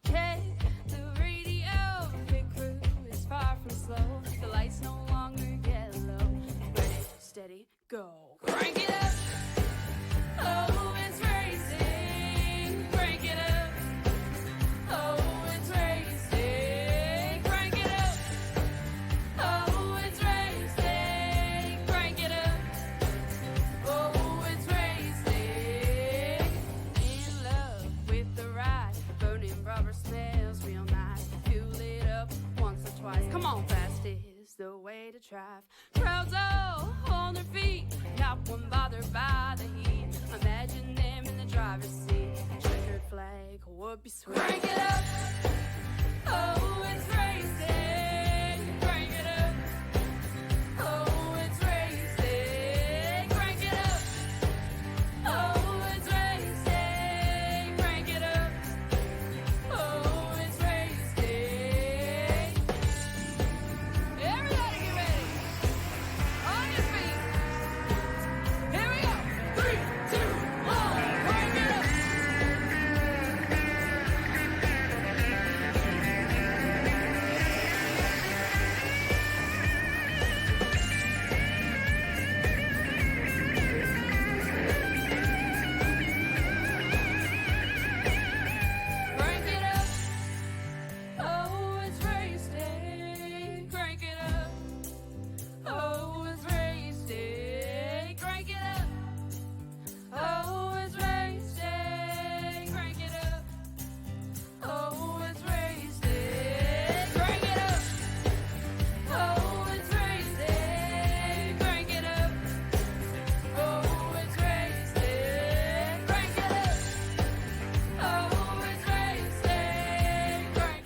Check the radio, pit crew is far from slow. The lights no longer yellow. Ready, steady, go. Crank it up. Oh, it's racing. Crank it up. Oh, it's racing. Crank it up. Oh, it's racing. Crank it up. Oh, it's racing. In love with the ride. Burning rubber smells real nice. Fuel it up once or twice. Come on, fast is the way to drive. Crowds all on their feet. Not one bothered by the heat. Imagine them in the driver's seat. Checkered flag would be sweet. Crank it up. Oh, it's racing. Crank it up. Oh, it's racing. Crank it up. Oh, it's racing. Crank it up. Oh, it's racing. Everybody get ready. On your feet. Here we go. 3, 2, 1. Crank it up. Crank it up. Oh, it's racing. Crank it up. Oh, it's racing. Crank it up. Oh, it's racing. Crank it up. Oh, it's racing. Crank it up. Oh, it's racing. Crank it up. Oh, it's racing. Crank it up. Oh, it's racing. Crank.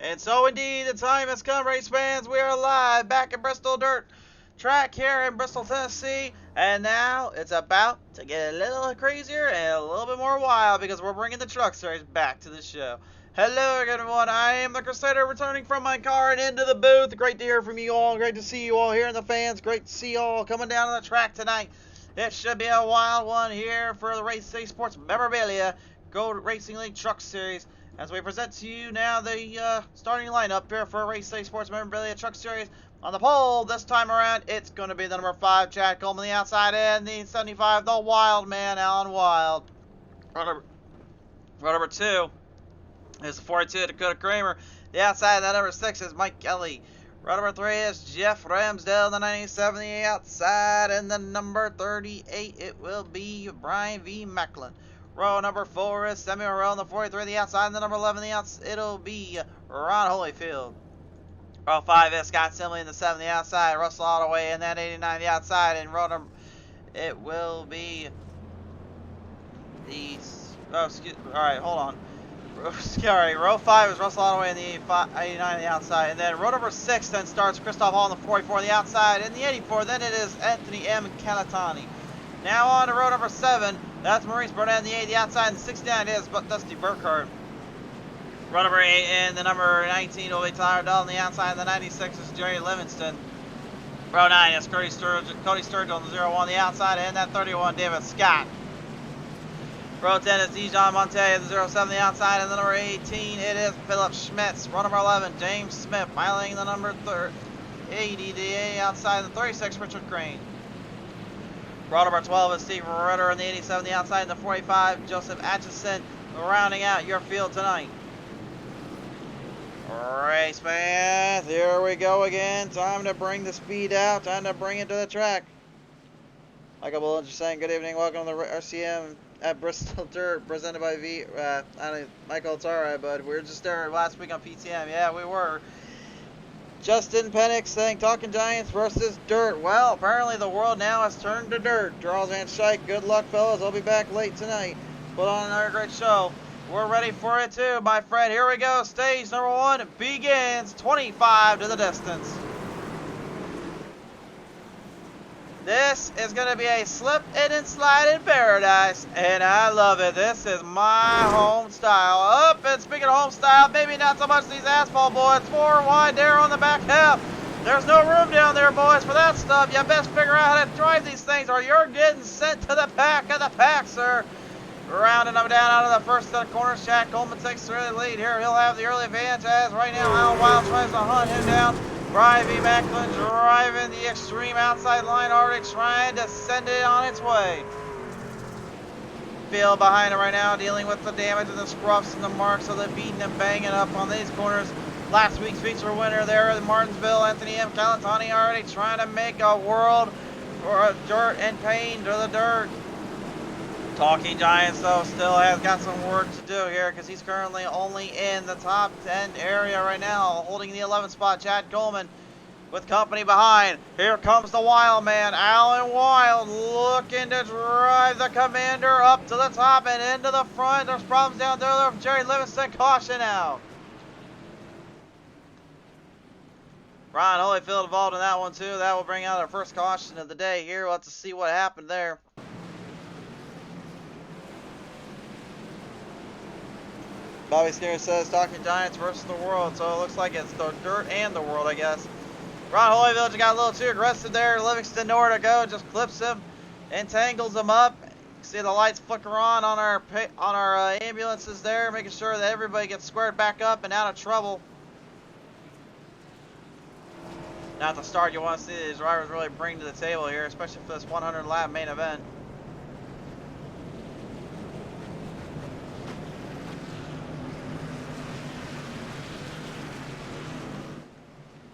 And so indeed, the time has come, race fans. We are live back at Bristol Dirt Track here in Bristol, Tennessee. And now it's about to get a little crazier and a little bit more wild because we're bringing the truck series back to the show. Hello everyone, I am the Crusader returning from my car and into the booth. Great to hear from you all, great to see you all here in the fans. Great to see you all coming down to the track tonight. It should be a wild one here for the Race City Sports Memorabilia Gold Racing League Truck Series. As we present to you now the starting lineup here for Race City Sports Memorabilia Truck Series. On the pole this time around, it's going to be the number 5, Chad Coleman, the outside, and the 75, the Wild Man, Alan Wild. Row number 2 is the 42, Dakota Kramer. The outside, that number 6 is Mike Kelly. Row number 3 is Jeff Ramsdale, the 97, the outside, and the number 38, it will be Brian V. Macklin. Row number 4 is Samuel Rowe, the 43, the outside, and the number 11, the outside, it'll be Ron Holyfield. Row 5 is Scott Simley in the 7, the outside, Russell Ottaway in that 89, the outside, and row number, it will be the, alright, hold on. Sorry, row 5 is Russell Ottaway in the 89 on the outside, and then row number 6 then starts Christoph Hall in the 44 on the outside, and the 84, then it is Anthony M. Calatani. Now on to row number 7, that's Maurice Burnett in the 8, the outside, and the 69 is Dusty Burkhardt. Row number 8 and the number 19 will be Tyler Dull on the outside, and the 96 is Jerry Livingston. Row 9 is Cody Sturgill on the 01 the outside, and that 31 David Scott. Row 10 is Dijon Monte, the 07 the outside, and the number 18 it is Philip Schmitz. Row number 11 James Smith, piling the number 80 the outside, and the 36 Richard Crane. Row number 12 is Steve Ritter in the 87 the outside, and the 45 Joseph Atchison rounding out your field tonight. Race fans, here we go again. Time to bring the speed out. Time to bring it to the track. Michael Bullinger saying good evening. Welcome to the RCM at Bristol Dirt, presented by Michael, it's alright, bud. We were just there last week on PTM. Yeah, we were. Justin Pennick saying Talking Giants versus Dirt. Well, apparently the world now has turned to dirt. Charles Van Schaik, good luck, fellas. I'll be back late tonight. Put on another great show. We're ready for it too, my friend. Here we go. Stage number 1 begins. 25 to the distance. This is going to be a slip and slide in paradise, and I love it. This is my home style. Up, and speaking of home style, maybe not so much these asphalt boys. 4 wide there on the back half. There's no room down there, boys, for that stuff. You best figure out how to drive these things, or you're getting sent to the back of the pack, sir. Rounding them down out of the first of the corners. Jack Coleman takes the early lead here. He'll have the early advantage as right now Alan Wild tries to hunt him down. Brian V. Macklin driving the extreme outside line, already trying to send it on its way. Field behind him right now, dealing with the damage and the scruffs and the marks of the beating and banging up on these corners. Last week's feature winner there in Martinsville, Anthony M. Calatani, already trying to make a world for dirt and pain to the dirt. Talking Giants, though, still has got some work to do here because he's currently only in the top 10 area right now, holding the 11th spot. Chad Coleman with company behind. Here comes the Wild Man, Alan Wild, looking to drive the Commander up to the top and into the front. There's problems down there from Jerry Livingston. Caution out. Ron Holyfield involved in that one, too. That will bring out our first caution of the day here. We'll have to see what happened there. Bobby Skinner says Talking Giants versus the world, so it looks like it's the dirt and the world, I guess. Ron Holyfield just got a little too aggressive there. Livingston nowhere to go, just clips him, entangles him up. You see the lights flicker on our ambulances there, making sure that everybody gets squared back up and out of trouble. Now at the start, you want to see these drivers really bring to the table here, especially for this 100 lap main event.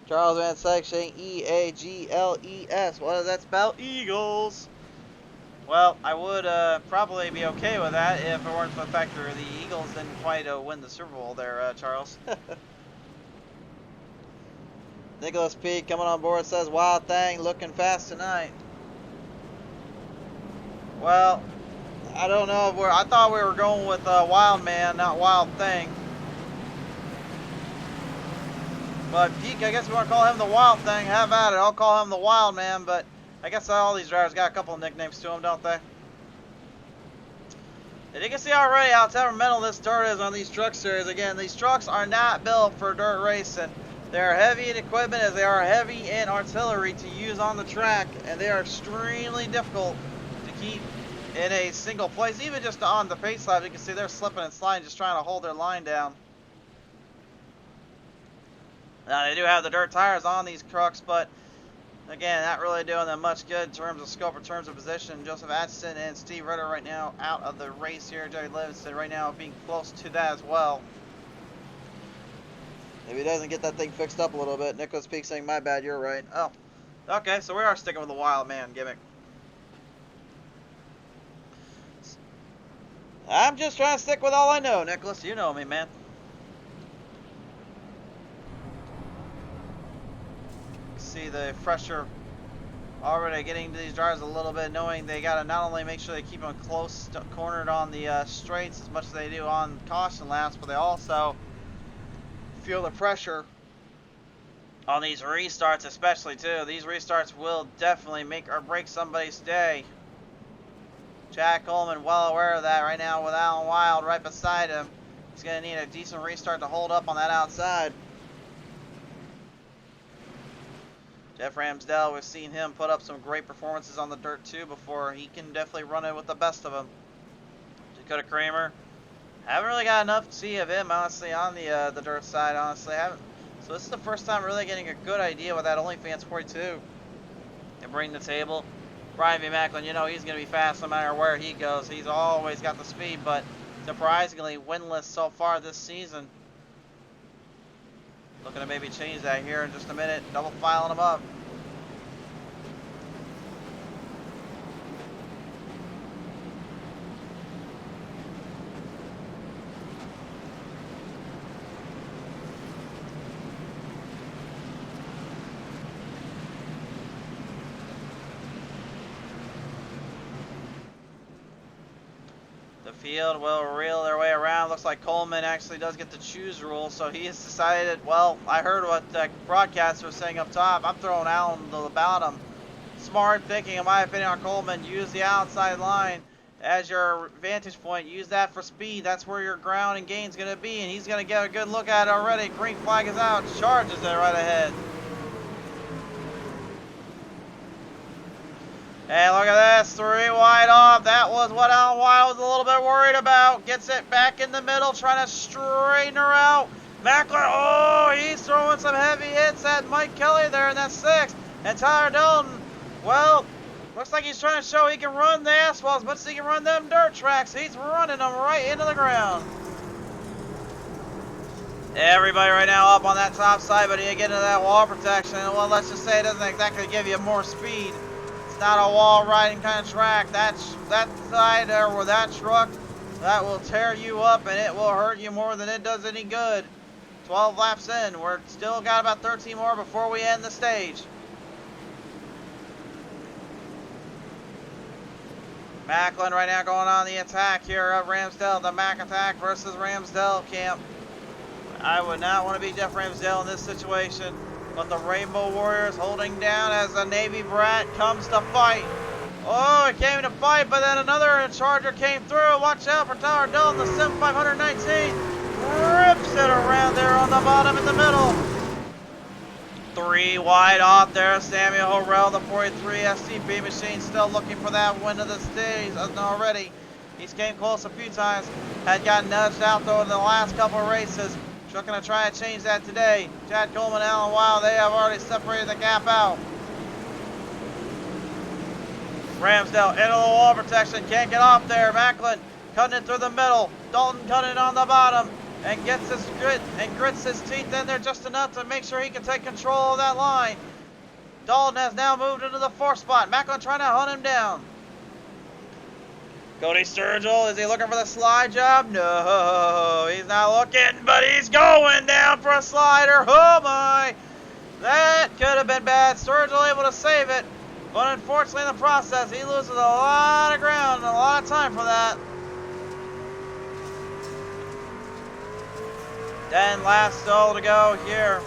Charles Van Schaik saying E-A-G-L-E-S. What does that spell? Eagles. Well, I would probably be okay with that if it weren't for the fact that the Eagles didn't quite win the Super Bowl there, Charles. Nicholas P. coming on board says, Wild Thing looking fast tonight. Well, I don't know if I thought we were going with Wild Man, not Wild Thing. But Geek, I guess we want to call him the Wild Thing. Have at it. I'll call him the Wild Man, but I guess all these drivers got a couple of nicknames to them, don't they? And you can see already how temperamental this dirt is on these truck series. Again, these trucks are not built for dirt racing. They are heavy in equipment as they are heavy in artillery to use on the track, and they are extremely difficult to keep in a single place. Even just on the pace slab, you can see they're slipping and sliding, just trying to hold their line down. Now, they do have the dirt tires on these trucks, but again, not really doing them much good in terms of scope or terms of position. Joseph Atchison and Steve Ritter right now out of the race here. Jerry Livingston right now being close to that as well. If he doesn't get that thing fixed up a little bit, Nicholas Peak saying, my bad, you're right. Oh, okay, so we are sticking with the Wild Man gimmick. I'm just trying to stick with all I know, Nicholas. You know me, man. See the pressure already getting to these drivers a little bit, knowing they got to not only make sure they keep them close, cornered on the straights as much as they do on caution laps, but they also feel the pressure on these restarts, especially too. These restarts will definitely make or break somebody's day. Jack Coleman well aware of that right now with Alan Wild right beside him. He's going to need a decent restart to hold up on that outside. Jeff Ramsdell, we've seen him put up some great performances on the dirt too before. He can definitely run it with the best of them. Dakota Kramer, haven't really got enough to see of him honestly on the dirt side. Honestly, haven't. So this is the first time really getting a good idea with that OnlyFans 42 and bring to the table. Brian V. Macklin, you know he's going to be fast no matter where he goes. He's always got the speed, but surprisingly winless so far this season. Looking to maybe change that here in just a minute. Double filing them up. Field will reel their way around. Looks like Coleman actually does get the choose rule, so he has decided, well, I heard what the broadcaster was saying up top. I'm throwing Allen to the bottom. Smart thinking, in my opinion, on Coleman. Use the outside line as your vantage point. Use that for speed. That's where your ground and gain's going to be, and he's going to get a good look at it already. Green flag is out. Charges it right ahead. And look at this, 3 wide off. That was what Alan Wild was a little bit worried about. Gets it back in the middle, trying to straighten her out. Mackler, oh, he's throwing some heavy hits at Mike Kelly there in that 6. And Tyler Dalton, well, looks like he's trying to show he can run the asphalt as much as he can run them dirt tracks. He's running them right into the ground. Everybody right now up on that top side, but you get into that wall protection. Well, let's just say it doesn't exactly give you more speed. Not a wall riding kind of track. That side there with that truck, that will tear you up and it will hurt you more than it does any good. 12 laps in. We're still got about 13 more before we end the stage. Macklin right now going on the attack here of Ramsdale. The Mac attack versus Ramsdale camp. I would not want to be Jeff Ramsdale in this situation. But the Rainbow Warriors holding down as the Navy Brat comes to fight. Oh, it came to fight, but then another Charger came through. Watch out for Tyler Dillon, the Sim 519. Rips it around there on the bottom in the middle. 3 wide off there. Samuel Horrell, the 43 SCP machine, still looking for that win of the stage already. He's came close a few times. Had got nudged out, though, in the last couple of races. Just going to try and change that today. Chad Coleman, Alan Wild, they have already separated the gap out. Ramsdale into the wall protection, can't get off there. Macklin cutting it through the middle. Dalton cutting it on the bottom and gets his grits his teeth in there just enough to make sure he can take control of that line. Dalton has now moved into the 4th spot. Macklin trying to hunt him down. Cody Sturgill, is he looking for the slide job? No, he's not looking, but he's going down for a slider. Oh my! That could have been bad. Sturgill able to save it, but unfortunately in the process, he loses a lot of ground and a lot of time for that. 10 laps still to go here.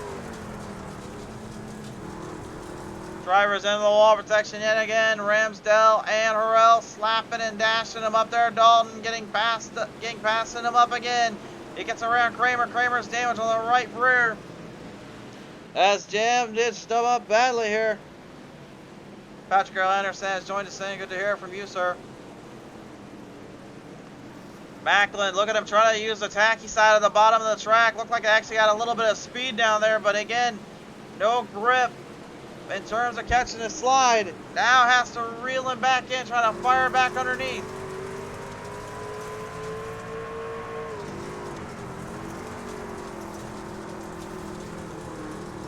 Drivers into the wall protection yet again. Ramsdale and Horrell slapping and dashing him up there. Dalton getting passing him up again. He gets around Kramer. Kramer's damaged on the right rear. As Jam did stub up badly here. Patrick Earl Anderson has joined us saying good to hear from you, sir. Macklin, look at him trying to use the tacky side of the bottom of the track. Looked like it actually got a little bit of speed down there, but again, no grip. In terms of catching the slide, now has to reel him back in, trying to fire back underneath.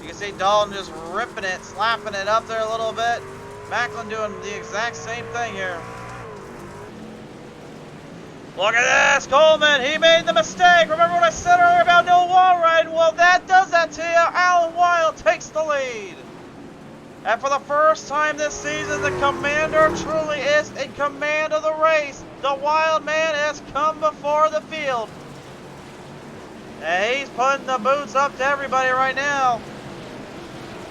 You can see Dalton just ripping it, slapping it up there a little bit. Macklin doing the exact same thing here. Look at this, Coleman, he made the mistake. Remember what I said earlier about no wall riding? Well, that does that to you. Alan Wild takes the lead. And for the first time this season, the commander truly is in command of the race. The Wild Man has come before the field. And he's putting the boots up to everybody right now.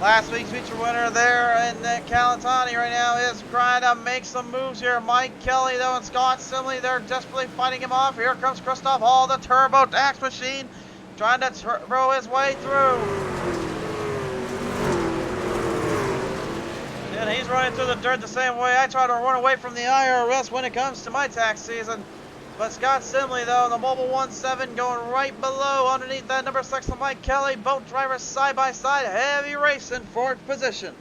Last week's feature winner there in Calatani right now is trying to make some moves here. Mike Kelly, though, and Scott Simley, they're desperately fighting him off. Here comes Christoph Hall, the turbo tax machine, trying to throw his way through. And he's running through the dirt the same way I try to run away from the IRS when it comes to my tax season. But Scott Simley, though, in the Mobile 1-7 going right below underneath that number 6 of Mike Kelly. Both drivers side by side, heavy race in 4th position.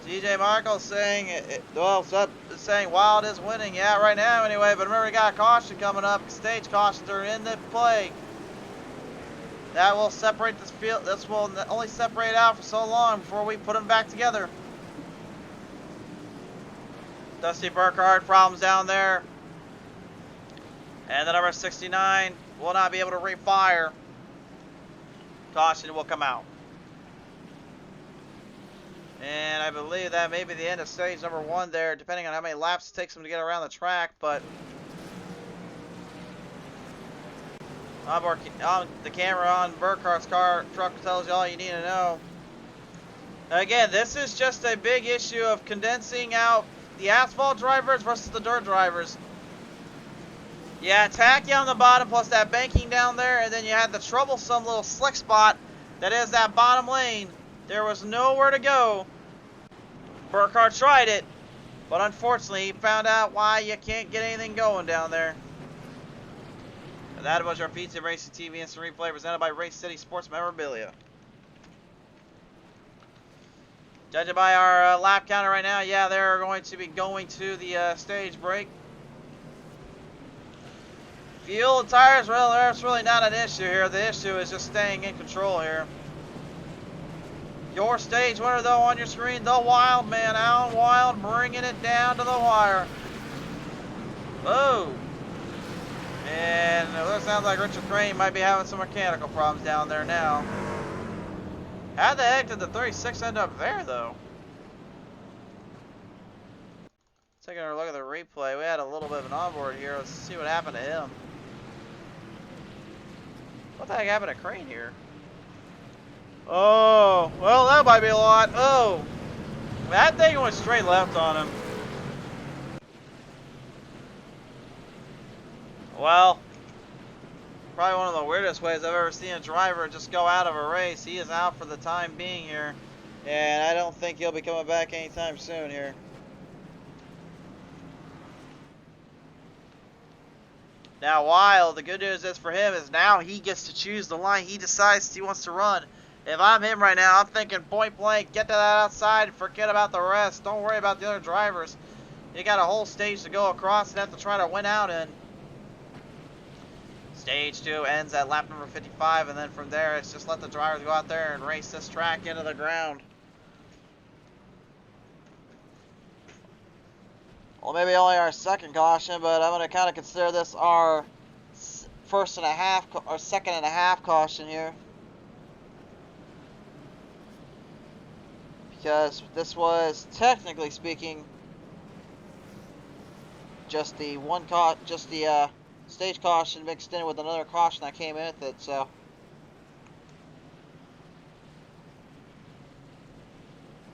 TJ Michael saying, saying Wild is winning. Yeah, right now anyway. But remember, we got a caution coming up. Stage cautions are in the play. That will separate this field. This will only separate out for so long before we put them back together. Dusty Burkhardt problems down there. And the number 69 will not be able to refire. Caution will come out. And I believe that may be the end of stage number 1 there, depending on how many laps it takes them to get around the track. But on the camera on Burkhart's truck tells you all you need to know. Again, this is just a big issue of condensing out the asphalt drivers versus the dirt drivers. Yeah, tacky on the bottom plus that banking down there, and then you had the troublesome little slick spot that is that bottom lane. There was nowhere to go. Burkhart tried it, but unfortunately he found out why you can't get anything going down there. And that was your Pizza Racing TV Instant Replay presented by Race City Sports Memorabilia. Judging by our lap counter right now, yeah, they're going to be going to the stage break. Fuel and tires, well, there's really not an issue here. The issue is just staying in control here. Your stage winner, though, on your screen, the Wild Man, Alan Wild, bringing it down to the wire. Oh. And it sounds like Richard Crane might be having some mechanical problems down there now. How the heck did the 36 end up there, though? Taking a look at the replay, we had a little bit of an onboard here. Let's see what happened to him. What the heck happened to Crane here? Oh, well, that might be a lot. Oh, that thing went straight left on him. Well, probably one of the weirdest ways I've ever seen a driver just go out of a race. He is out for the time being here, and I don't think he'll be coming back anytime soon here. Now, Wild, the good news is for him is now he gets to choose the line he decides he wants to run. If I'm him right now, I'm thinking point blank, get to that outside, forget about the rest. Don't worry about the other drivers. You got a whole stage to go across and have to try to win out in. Stage 2 ends at lap number 55, and then from there, it's just let the drivers go out there and race this track into the ground. Well, maybe only our second caution, but I'm going to kind of consider this our second and a half caution here. Because this was, technically speaking, just the stage caution mixed in with another caution that came in with it, so.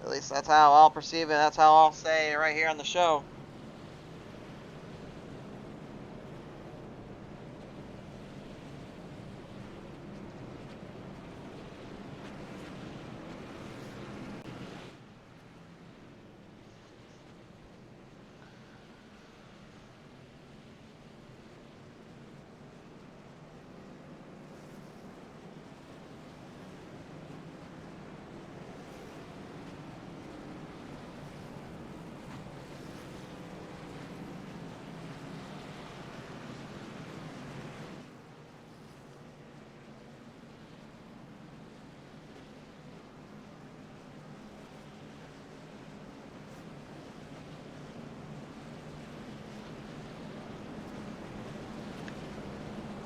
At least that's how I'll perceive it, that's how I'll say it right here on the show.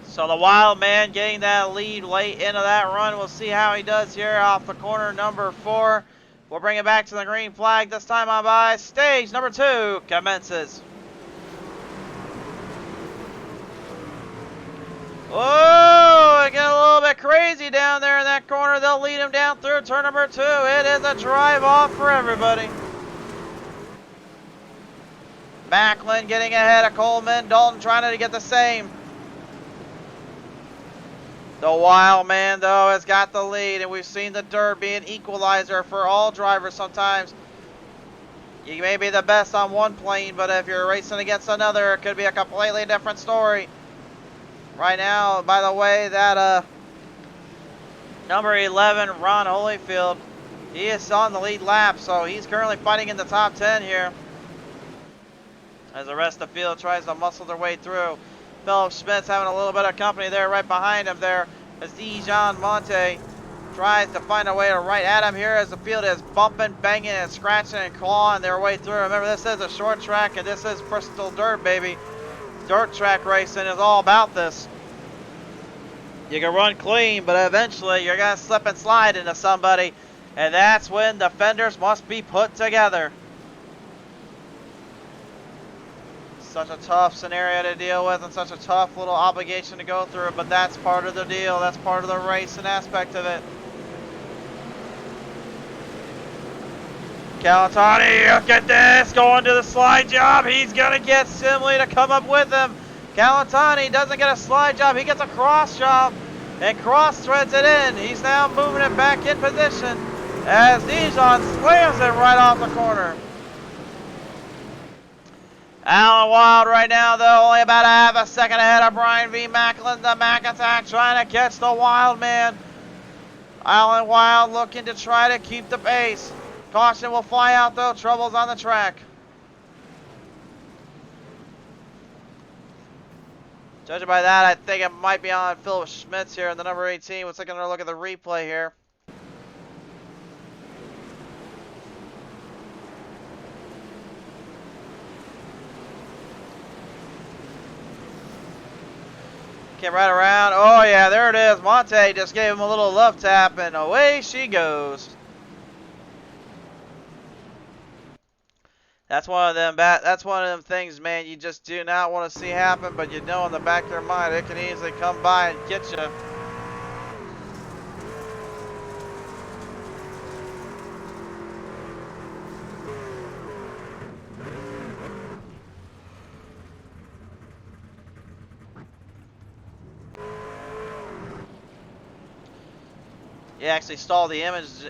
So the Wild Man getting that lead late into that run. We'll see how he does here off the corner number 4. We'll bring it back to the green flag this time on by. Stage number 2 commences. Oh, it got a little bit crazy down there in that corner. They'll lead him down through turn number 2. It is a drive off for everybody. Macklin getting ahead of Coleman. Dalton trying to get the same. The Wild Man, though, has got the lead, and we've seen the dirt be an equalizer for all drivers sometimes. You may be the best on one plane, but if you're racing against another, it could be a completely different story. Right now, by the way, that number 11, Ron Holyfield, he is on the lead lap, so he's currently fighting in the top 10 here. As the rest of the field tries to muscle their way through. Philip Smith's having a little bit of company there right behind him there as Dijon Monte tries to find a way to right at him here as the field is bumping, banging, and scratching and clawing their way through. Remember, this is a short track and this is Bristol Dirt, baby. Dirt track racing is all about this. You can run clean, but eventually you're going to slip and slide into somebody. And that's when the fenders must be put together. Such a tough scenario to deal with and such a tough little obligation to go through, but that's part of the deal. That's part of the racing aspect of it. Calatani, look at this, going to the slide job. He's going to get Simley to come up with him. Calatani doesn't get a slide job, he gets a cross job. And cross threads it in. He's now moving it back in position as Dijon slams it right off the corner. Alan Wild right now, though, only about a half a second ahead of Brian V. Macklin. The Mac attack trying to catch the Wild man. Alan Wild looking to try to keep the pace. Caution will fly out, though. Trouble's on the track. Judging by that, I think it might be on Philip Schmitz here in the number 18. We're taking a look at the replay here. Came right around. Oh, yeah, there it is. Monte just gave him a little love tap, and away she goes. That's one of them. That's one of them things, man. You just do not want to see happen, but you know in the back of their mind it can easily come by and get you. He actually stalled the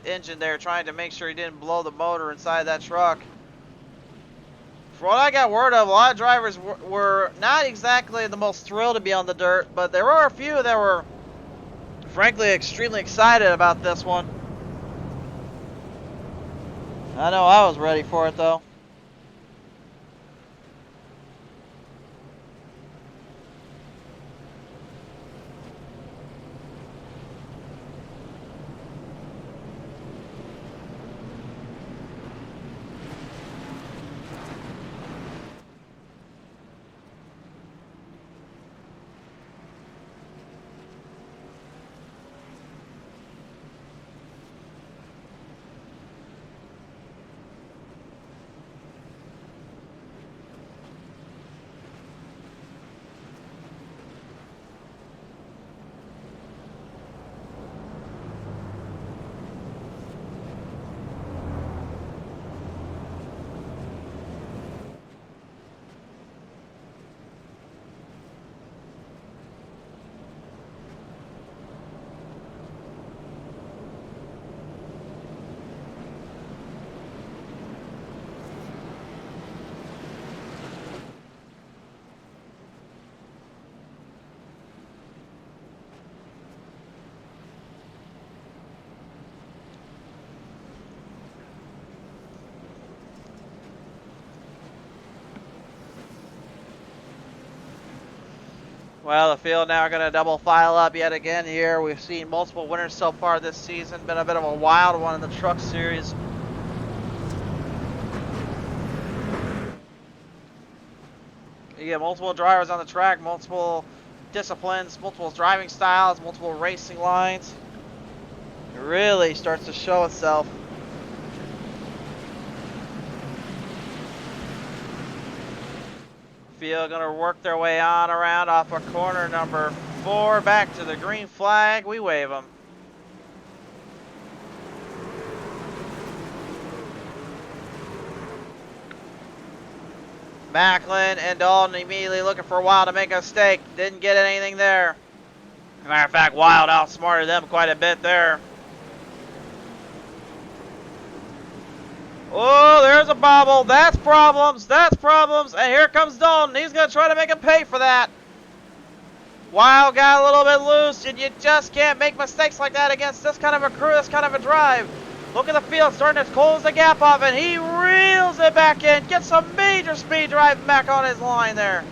engine there, trying to make sure he didn't blow the motor inside that truck. For what I got word of, a lot of drivers were not exactly the most thrilled to be on the dirt, but there were a few that were, frankly, extremely excited about this one. I know I was ready for it, though. Well, the field now are going to double file up yet again here. We've seen multiple winners so far this season. Been a bit of a wild one in the truck series. You get multiple drivers on the track, multiple disciplines, multiple driving styles, multiple racing lines. It really starts to show itself. Field going to work their way on around off of corner number 4 back to the green flag. We wave them. Macklin and Dalton immediately looking for Wild to make a mistake. Didn't get anything there. As a matter of fact, Wild outsmarted them quite a bit there. Oh, there's a bobble. That's problems. That's problems. And here comes Dalton. He's going to try to make him pay for that. Wild got a little bit loose, and you just can't make mistakes like that against this kind of a crew, this kind of a drive. Look at the field starting to close the gap off, and he reels it back in. Gets some major speed driving back on his line there.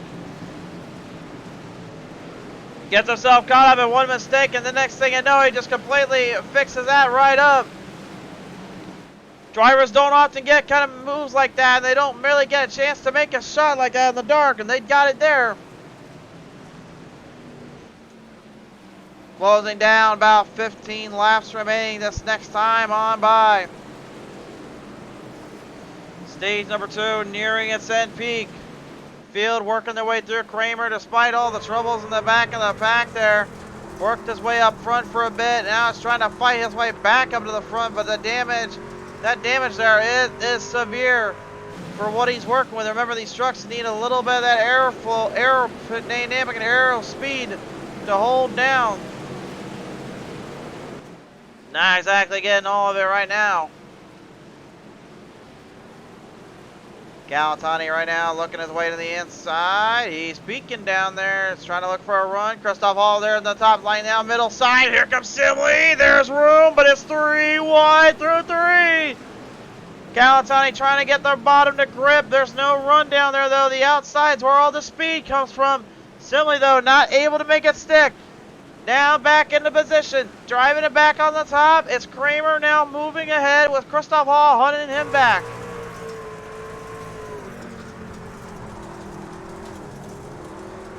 Gets himself caught up in one mistake, and the next thing you know, he just completely fixes that right up. Drivers don't often get kind of moves like that, and they don't really get a chance to make a shot like that in the dark, and they got it there. Closing down, about 15 laps remaining this next time on by. Stage number 2 nearing its end peak. Field working their way through. Kramer, despite all the troubles in the back of the pack there, worked his way up front for a bit. Now he's trying to fight his way back up to the front, but that damage there is severe for what he's working with. Remember, these trucks need a little bit of that aerodynamic and aero speed to hold down. Not exactly getting all of it right now. Galatani right now looking his way to the inside. He's peeking down there. It's trying to look for a run. Christoph Hall there in the top line now. Middle side. Here comes Simley. There's room, but it's 3 wide through 3. Galatani trying to get the bottom to grip. There's no run down there, though. The outside's where all the speed comes from. Simley, though, not able to make it stick. Now back into position. Driving it back on the top. It's Kramer now moving ahead with Christoph Hall hunting him back.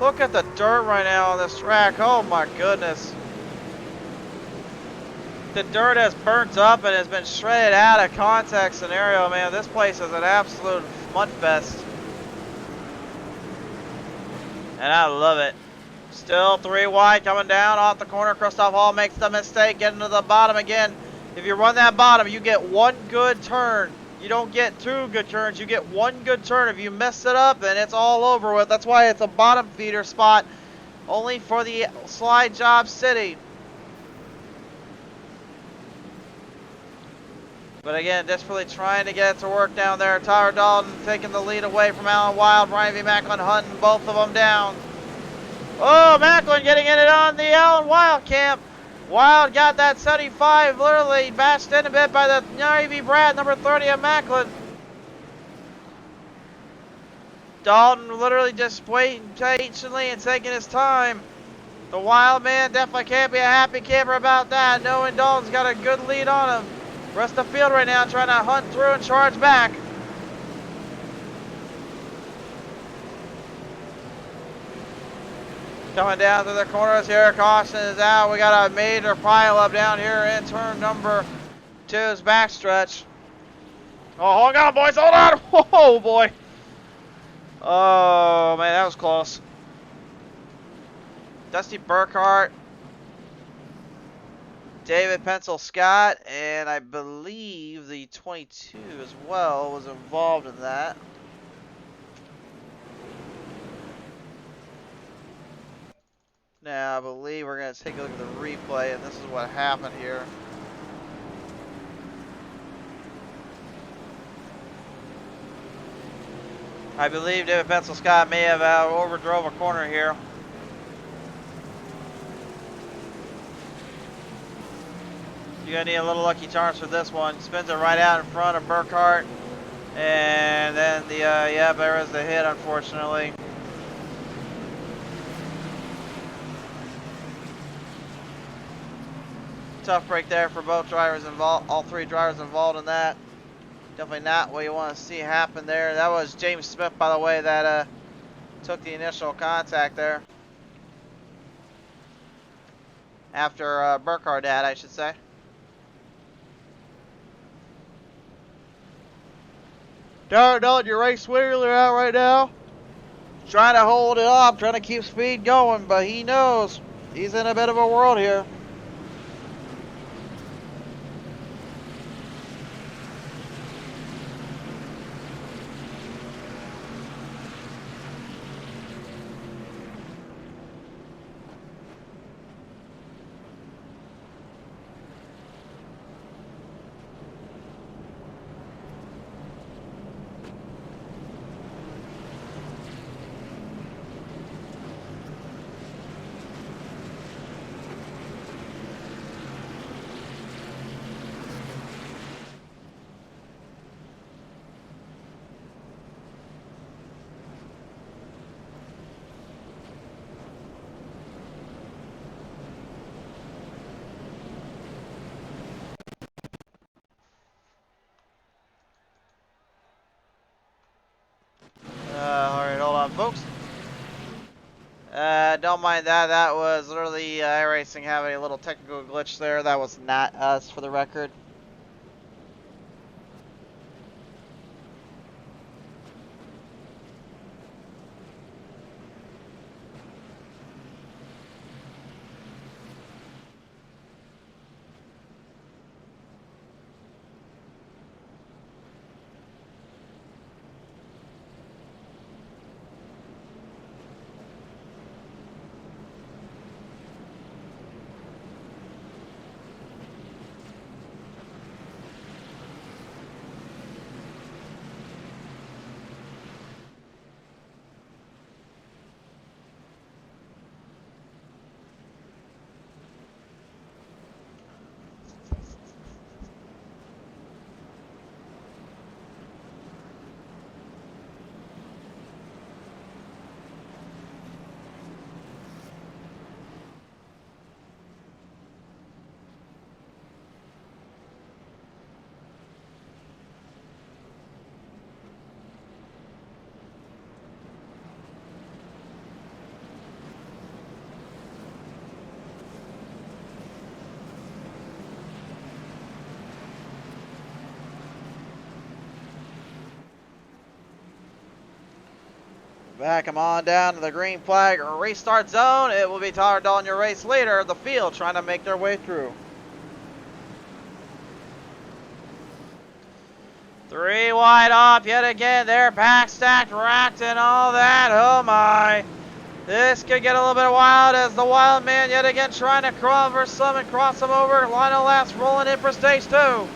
Look at the dirt right now on this track. Oh my goodness. The dirt has burnt up and has been shredded out of contact scenario, man. This place is an absolute mud fest. And I love it. Still 3 wide coming down off the corner. Christoph Hall makes the mistake, getting to the bottom again. If you run that bottom, you get 1 good turn. You don't get 2 good turns, you get 1 good turn. If you mess it up, then it's all over with. That's why it's a bottom feeder spot, only for the slide job city. But again, desperately trying to get it to work down there. Tyler Dalton taking the lead away from Alan Wild. Brian V. Macklin hunting both of them down. Oh, Macklin getting in it on the Alan Wild camp. Wild got that 75, literally bashed in a bit by the Navy Brad, number 30 of Macklin. Dalton literally just waiting patiently and taking his time. The Wild man definitely can't be a happy camper about that, knowing Dalton's got a good lead on him. Rest of the field right now trying to hunt through and charge back. Coming down to the corners here, caution is out. We got a major pile up down here in turn number 2's backstretch. Oh, hold on, boys, hold on. Oh, boy. Oh, man, that was close. Dusty Burkhart, David Pencil Scott, and I believe the 22 as well was involved in that. Now, I believe we're going to take a look at the replay, and this is what happened here. I believe David Pencil Scott may have overdrove a corner here. You're going to need a little lucky charms for this one. Spins it right out in front of Burkhart. And then the, yeah, there is the hit, unfortunately. Tough break there for both drivers involved, all 3 drivers involved in that. Definitely not what you want to see happen there. That was James Smith, by the way, that took the initial contact there. After Burkhart had, I should say. Darrell, your race wheeler out right now. Trying to hold it up, trying to keep speed going, but he knows he's in a bit of a world here. Alright, hold on, folks. don't mind that. That was literally iRacing having a little technical glitch there. That was not us, for the record. Back him on down to the green flag restart zone. It will be Tyler Dahl in your race leader. The field trying to make their way through. 3 wide off yet again. They're back stacked, racked, and all that. Oh my. This could get a little bit wild as the wild man yet again trying to cover some and cross them over. Lionel Last rolling in for stage 2.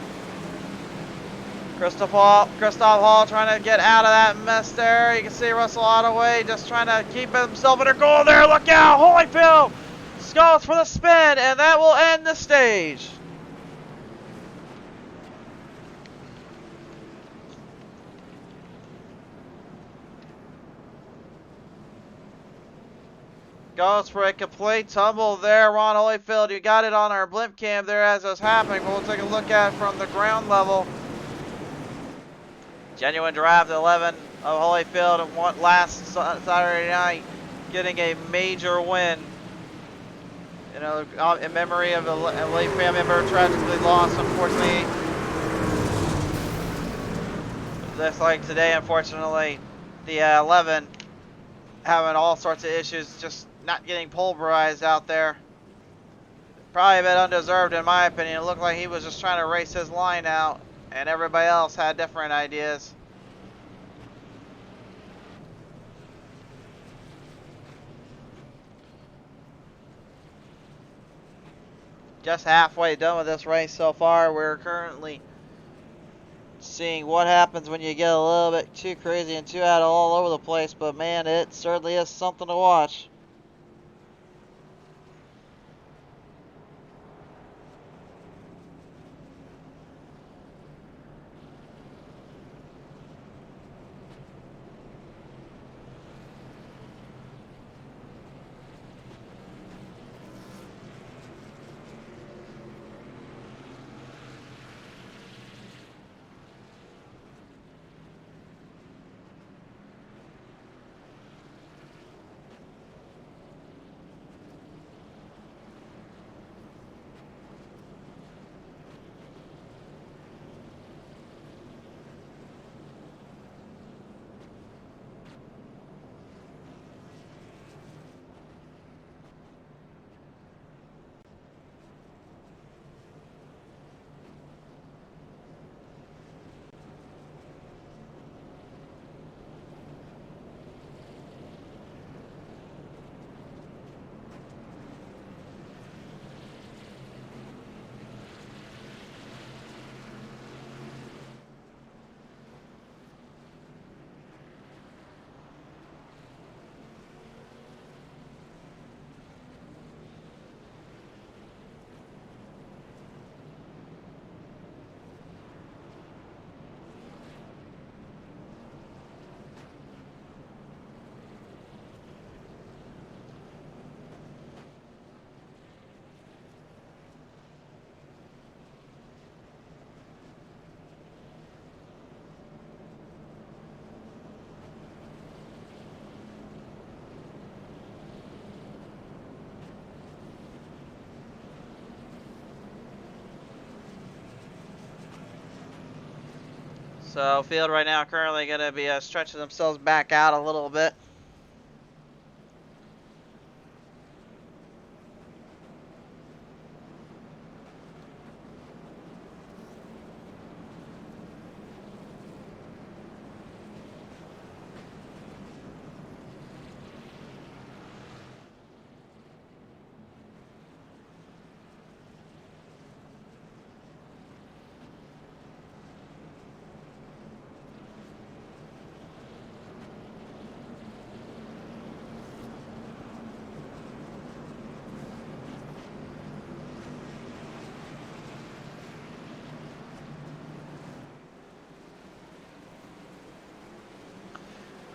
Christoph Hall trying to get out of that mess there. You can see Russell Ottaway just trying to keep himself in a goal there. Look out! Holyfield goes for the spin, and that will end the stage. Goes for a complete tumble there. Ron Holyfield, you got it on our blimp cam there as it was happening. We'll take a look at it from the ground level. Genuine Draft 11 of Holyfield last Saturday night, getting a major win. You know, in memory of a late family member tragically lost, unfortunately. Just like today, unfortunately, the 11 having all sorts of issues, just not getting pulverized out there. Probably a bit undeserved in my opinion. It looked like he was just trying to race his line out, and everybody else had different ideas. Just halfway done with this race so far. We're currently seeing what happens when you get a little bit too crazy and too out all over the place, but man, it certainly is something to watch. So field right now currently going to be stretching themselves back out a little bit.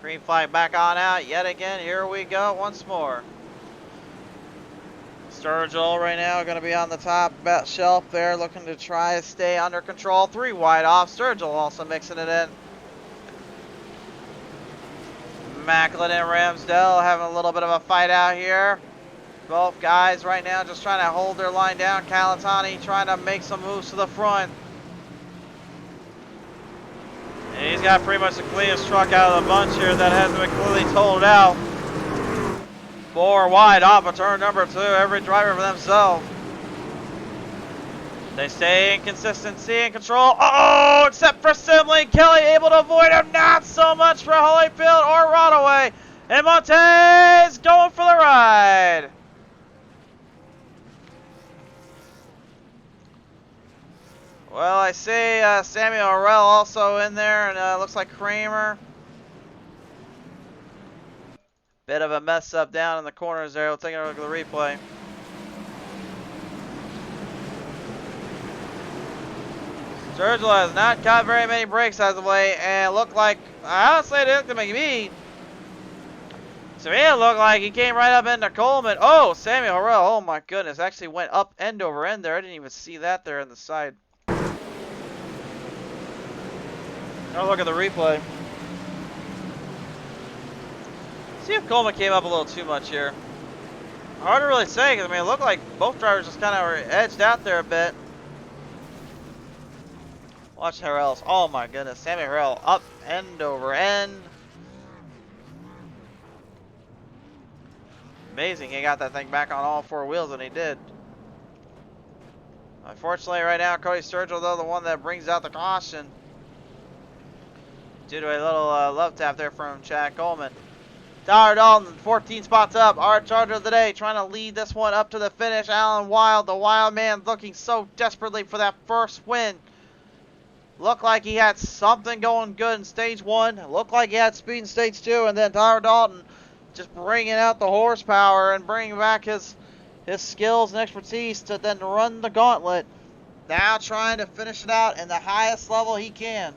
Green flag back on out yet again. Here we go once more. Sturgill right now going to be on the top shelf there, looking to try to stay under control. 3 wide off. Sturgill also mixing it in. Macklin and Ramsdell having a little bit of a fight out here. Both guys right now just trying to hold their line down. Calatani trying to make some moves to the front. And he's got pretty much the cleanest truck out of the bunch here that hasn't been clearly totaled out. 4 wide off of turn number 2. Every driver for themselves. They stay in consistency and control. Uh-oh, except for Simley. Kelly able to avoid him. Not so much for Holyfield or Rodaway. And Montez going for the ride. Well, I see Samuel Orell also in there, and looks like Kramer. Bit of a mess up down in the corners there. We'll take a look at the replay. Sturgill has not got very many breaks as of late, and it looked like, honestly, it looked to me. To me, it looked like he came right up into Coleman. Oh, Samuel Orell, oh my goodness, actually went up end over end there. I didn't even see that there on the side. Now look at the replay. See if Coleman came up a little too much here. Hard to really say, because I mean, it looked like both drivers just kind of were edged out there a bit. Watch Harrell's. Oh my goodness, Sammy Harrell up end over end. Amazing, he got that thing back on all 4 wheels, and he did. Unfortunately, right now, Cody Sturgill, though, the one that brings out the caution. Due to a little love tap there from Chad Coleman. Tyler Dalton, 14 spots up. Our Charger of the day, trying to lead this one up to the finish. Alan Wild, the Wild man, looking so desperately for that first win. Looked like he had something going good in stage 1. Looked like he had speed in stage 2. And then Tyler Dalton just bringing out the horsepower and bringing back his skills and expertise to then run the gauntlet. Now trying to finish it out in the highest level he can.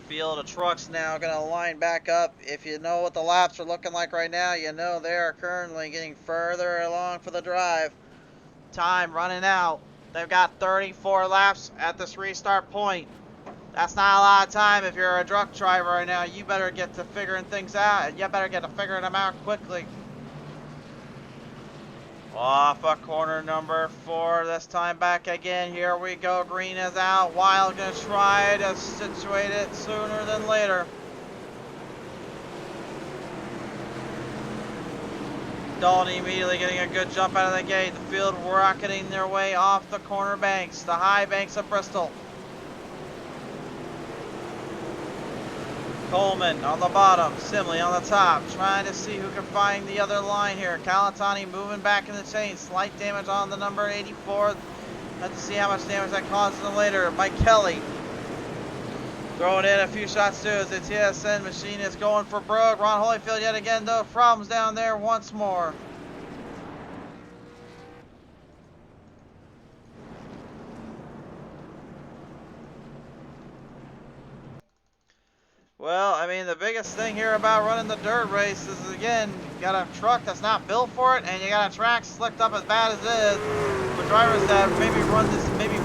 Field of trucks now going to line back up. If you know what the laps are looking like right now, you know they are currently getting further along for the drive. Time running out. They've got 34 laps at this restart point. That's not a lot of time if you're a truck driver right now. You better get to figuring things out, and you better get to figuring them out quickly. Off of corner number 4, this time back again. Here we go. Green is out. Wild gonna try to situate it sooner than later. Dalton immediately getting a good jump out of the gate. The field rocketing their way off the corner banks, the high banks of Bristol. Coleman on the bottom, Simley on the top, trying to see who can find the other line here. Calatani moving back in the chain, slight damage on the number 84. Let's see how much damage that causes them later. Mike Kelly throwing in a few shots too as the TSN machine is going for broke. Ron Holyfield yet again though, problems down there once more. Well, I mean, the biggest thing here about running the dirt race is, again, you got a truck that's not built for it, and you got a track slicked up as bad as it is. For drivers that maybe run this maybe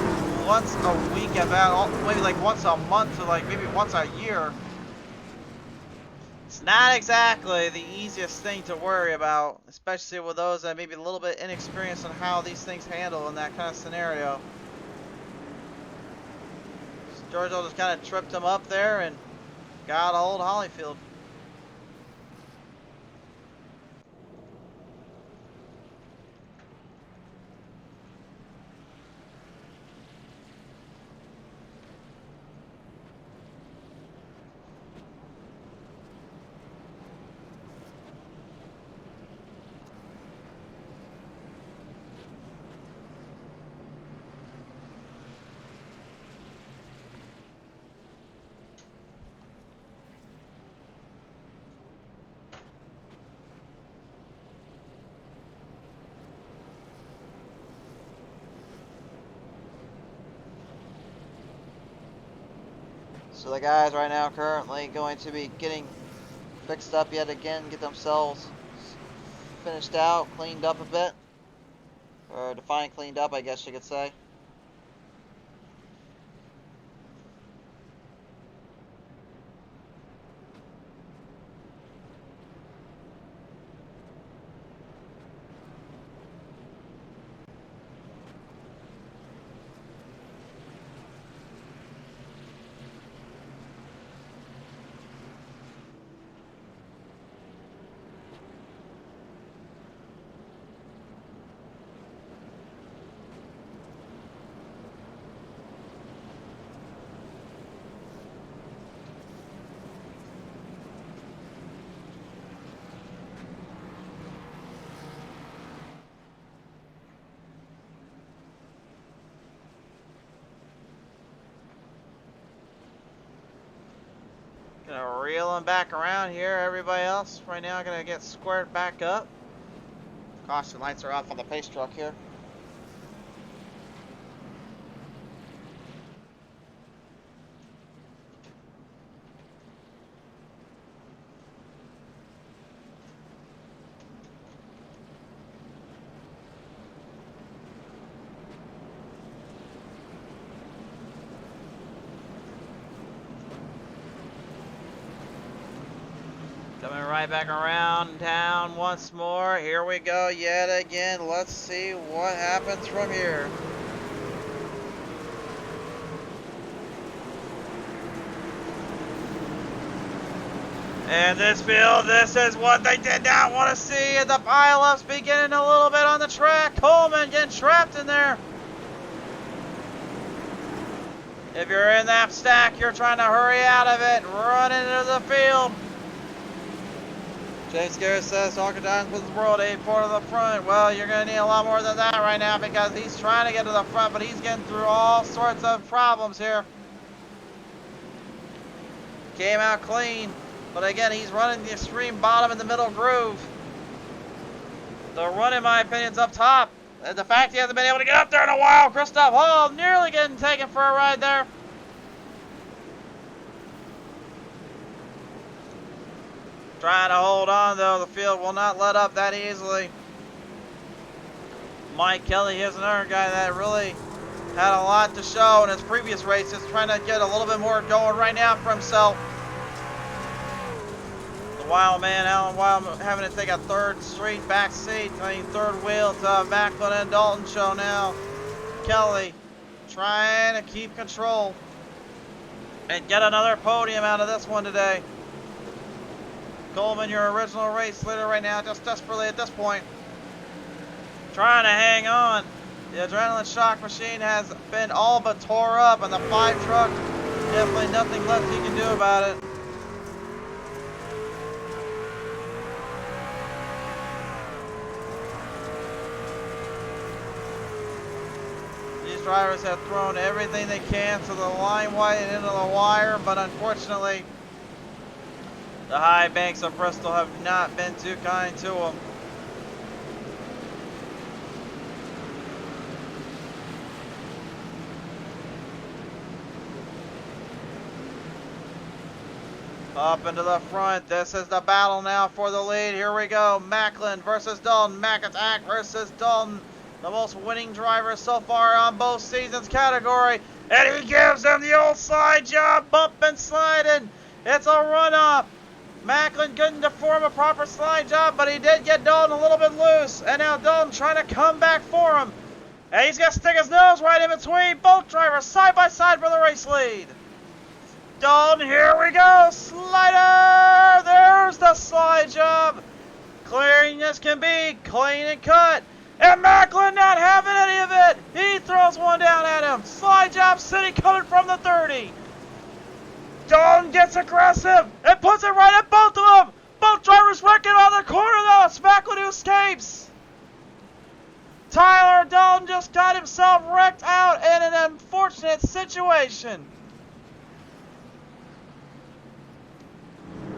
once a week, about maybe like once a month, or like maybe once a year, it's not exactly the easiest thing to worry about, especially with those that may be a little bit inexperienced on how these things handle in that kind of scenario. Giorgio just kind of tripped him up there and got old Holyfield. So the guys right now currently going to be getting fixed up yet again, get themselves finished out, cleaned up a bit. Or define cleaned up, I guess you could say. Gonna reel him back around here. Everybody else right now gonna get squared back up. Caution lights are off on the pace truck here. Coming right back around town once more. Here we go yet again. Let's see what happens from here. And this field, this is what they did not want to see. And the pileups beginning a little bit on the track. Coleman getting trapped in there. If you're in that stack, you're trying to hurry out of it. Run into the field. James Garrett says, Talker John with the world, 8-4 to the front. Well, you're going to need a lot more than that right now because he's trying to get to the front, but he's getting through all sorts of problems here. Came out clean, but again, he's running the extreme bottom in the middle groove. The run, in my opinion, is up top. And the fact he hasn't been able to get up there in a while, Christoph Hall nearly getting taken for a ride there. Trying to hold on though, the field will not let up that easily. Mike Kelly is another guy that really Had a lot to show in his previous races, trying to get a little bit more going right now for himself. The Wild Man, Alan Wild, having to take a third straight back seat, third wheel to Macklin and Dalton show now. Kelly trying to keep control and get another podium out of this one today. Coleman, your original race leader right now, just desperately at this point, trying to hang on. The adrenaline shock machine has been all but tore up, and the 5 truck, definitely nothing left he can do about it. These drivers have thrown everything they can to the line white and into the wire, but unfortunately, the high banks of Bristol have not been too kind to them. Up into the front. This is the battle now for the lead. Here we go. Macklin versus Dalton. McAttack versus Dalton. The most winning driver so far on both seasons category. And he gives him the old slide job. Bump and sliding. It's a run-up. Macklin couldn't perform a proper slide job, but he did get Dalton a little bit loose. And now Dalton trying to come back for him. And he's going to stick his nose right in between both drivers side by side for the race lead. Dalton, here we go, slider, there's the slide job, clearing as can be, clean and cut, and Macklin not having any of it, he throws one down at him, slide job city coming from the 30, Dalton gets aggressive, and puts it right at both of them, both drivers wrecking on the corner though, it's Macklin who escapes. Tyler Dalton just got himself wrecked out in an unfortunate situation.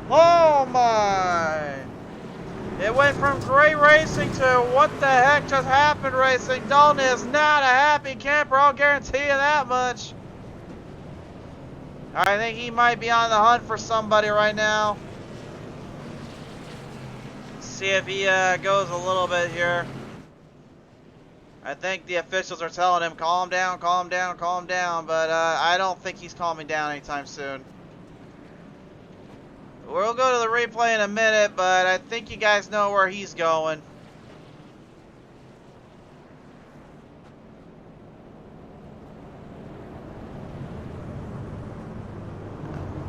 Oh my! It went from great racing to what the heck just happened racing. Dalton is not a happy camper, I'll guarantee you that much. I think he might be on the hunt for somebody right now. See if he goes a little bit here. I think the officials are telling him, calm down, calm down, calm down, but I don't think he's calming down anytime soon. We'll go to the replay in a minute, but I think you guys know where he's going.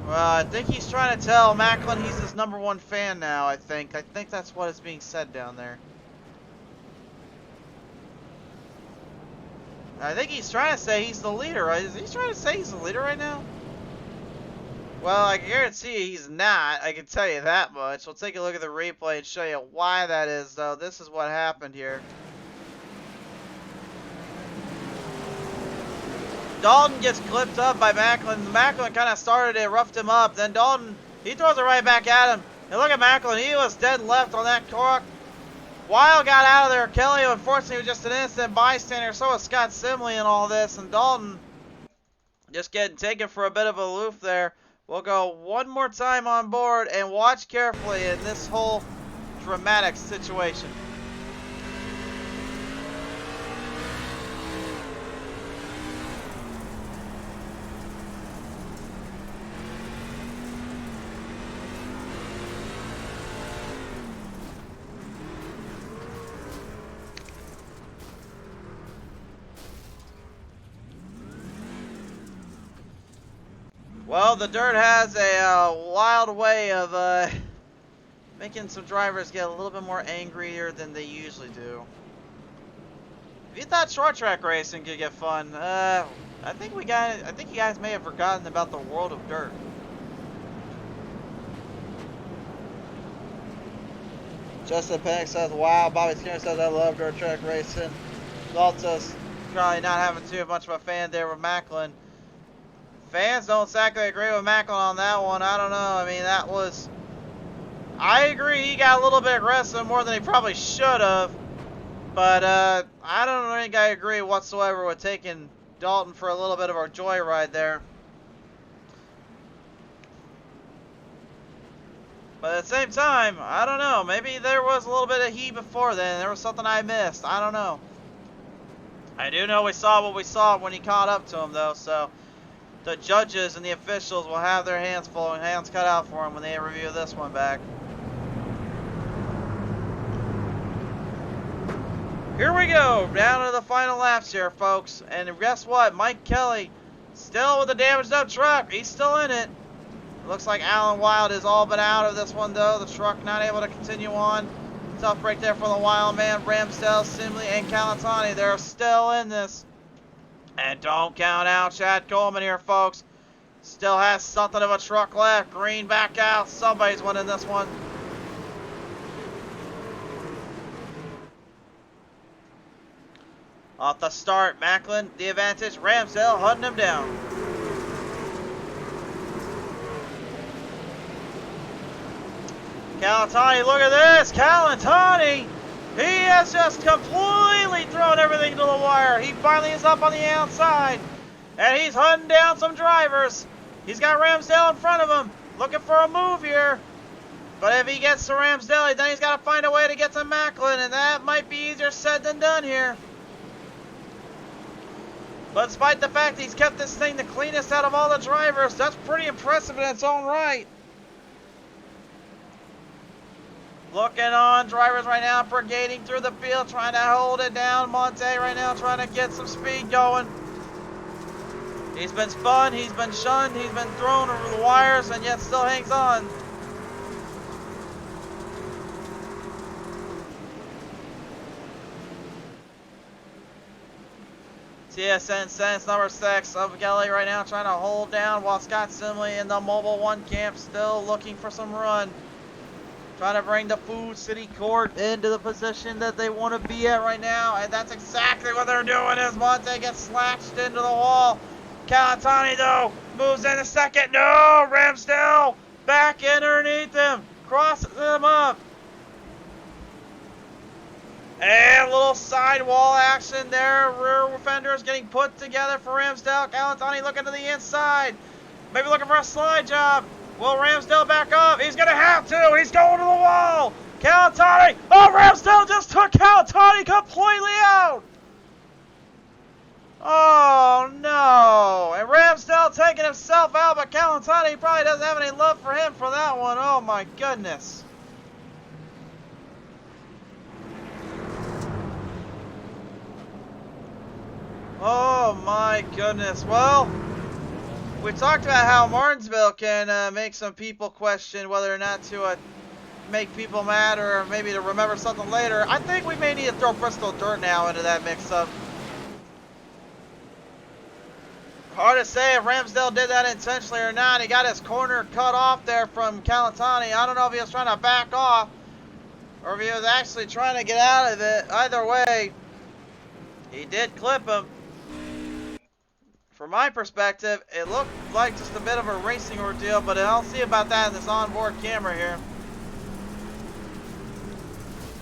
Well, I think he's trying to tell Macklin he's his #1 fan now, I think. I think that's what is being said down there. I think he's trying to say he's the leader, right? Is he trying to say he's the leader right now? Well, I can guarantee you he's not. I can tell you that much. We'll take a look at the replay and show you why that is, though. This is what happened here. Dalton gets clipped up by Macklin. Macklin kind of started it, roughed him up. Then Dalton, he throws it right back at him. And look at Macklin. He was dead left on that cork. Wild got out of there. Kelly, unfortunately, was just an innocent bystander. So was Scott Simley in all this. And Dalton just getting taken for a bit of a loop there. We'll go one more time on board and watch carefully in this whole dramatic situation. Well, the dirt has a wild way of making some drivers get a little bit more angrier than they usually do. If you thought short track racing could get fun, I think you guys may have forgotten about the world of dirt. Justin Pennick says, "Wow." Bobby Skinner says, "I love dirt track racing." Zalta's probably not having too much of a fan there with Macklin. Fans don't exactly agree with Macklin on that one. I don't know. I mean, that was... I agree he got a little bit aggressive, more than he probably should have. But I don't think I agree whatsoever with taking Dalton for a little bit of a joyride there. But at the same time, I don't know. Maybe there was a little bit of heat before then. There was something I missed. I don't know. I do know we saw what we saw when he caught up to him, though, so the judges and the officials will have their hands full and hands cut out for them when they review this one back. Here we go, down to the final laps here, folks. And guess what? Mike Kelly, still with a damaged up truck. He's still in it. Looks like Alan Wild is all but out of this one, though. The truck not able to continue on. Tough break there for the Wild man. Ramsdale, Simley, and Calatani, they're still in this. And don't count out Chad Coleman here, folks. Still has something of a truck left. Green back out. Somebody's winning this one. Off the start, Macklin, the advantage. Ramsdale hunting him down. Calatani, look at this. Calatani, he has just completely thrown everything to the wire. He finally is up on the outside, and he's hunting down some drivers. He's got Ramsdale in front of him, looking for a move here. But if he gets to Ramsdale, then he's got to find a way to get to Macklin, and that might be easier said than done here. But despite the fact he's kept this thing the cleanest out of all the drivers, that's pretty impressive in its own right. Looking on drivers right now, brigading through the field, trying to hold it down. Monte right now trying to get some speed going. He's been spun, he's been shunned, he's been thrown over the wires, and yet still hangs on. TSN Sense number 6 of Kelly right now trying to hold down while Scott Simley in the Mobile 1 camp still looking for some run. Trying to bring the Food City Court into the position that they want to be at right now. And that's exactly what they're doing as Monte gets slashed into the wall. Calatani, though, moves in a second. No! Ramsdale back underneath him. Crosses him up. And a little sidewall action there. Rear fenders getting put together for Ramsdale. Calatani looking to the inside. Maybe looking for a slide job. Will Ramsdale back up? He's going to have to. He's going to the wall. Calatani. Oh, Ramsdale just took Calatani completely out. Oh, no. And Ramsdale taking himself out, but Calatani probably doesn't have any love for him for that one. Oh, my goodness. Oh, my goodness. Well, we talked about how Martinsville can make some people question whether or not to make people mad or maybe to remember something later. I think we may need to throw Bristol Dirt now into that mix-up. Hard to say if Ramsdale did that intentionally or not. He got his corner cut off there from Calatani. I don't know if he was trying to back off or if he was actually trying to get out of it. Either way, he did clip him. From my perspective, it looked like just a bit of a racing ordeal, but I'll see about that in this onboard camera here.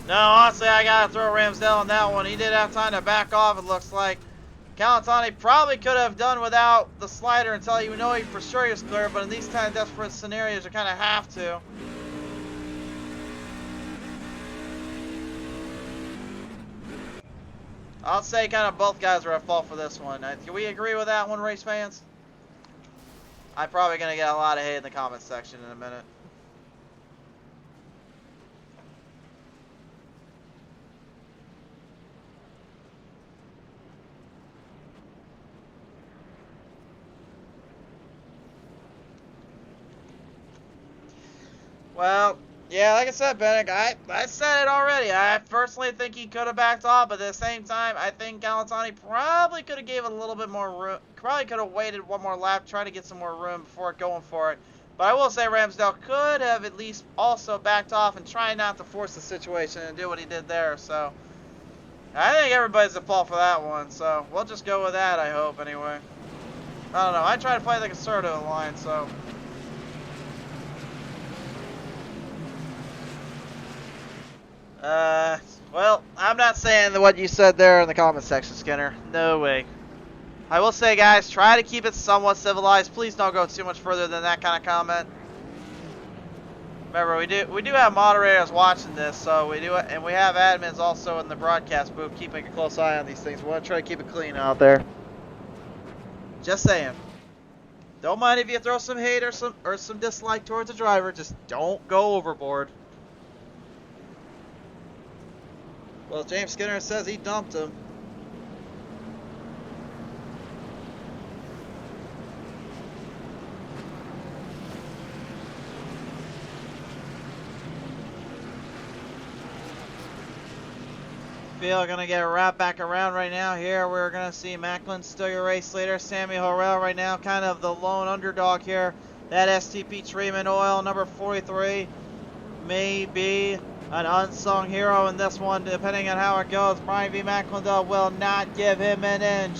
No, honestly, I gotta throw Ramsdale on that one. He did have time to back off, it looks like. Calatani probably could have done without the slider until you know he for sure he was clear, but in these kind of desperate scenarios, you kind of have to. I'll say kind of both guys are at fault for this one. Can we agree with that one, race fans? I'm probably going to get a lot of hate in the comments section in a minute. Well, yeah, like I said, Bennett, I said it already. I personally think he could have backed off, but at the same time, I think Calatani probably could have gave it a little bit more room. Probably could have waited one more lap, trying to get some more room before going for it. But I will say Ramsdale could have at least also backed off and tried not to force the situation and do what he did there. So I think everybody's at fault for that one. So we'll just go with that, I hope, anyway. I don't know. I try to play the conservative line, so... well, I'm not saying what you said there in the comment section, Skinner. No way. I will say, guys, try to keep it somewhat civilized. Please don't go too much further than that kind of comment. Remember, we do have moderators watching this, so we do, and we have admins also in the broadcast booth keeping a close eye on these things. We want to try to keep it clean out there. Just saying. Don't mind if you throw some hate or some dislike towards the driver. Just don't go overboard. Well, James Skinner says he dumped him. Field gonna get wrapped back around right now. Here we're gonna see Macklin still your race leader. Sammy Horrell right now, kind of the lone underdog here. That STP treatment oil, number 43, may be an unsung hero in this one, depending on how it goes. Brian V. Macklin, though, will not give him an inch.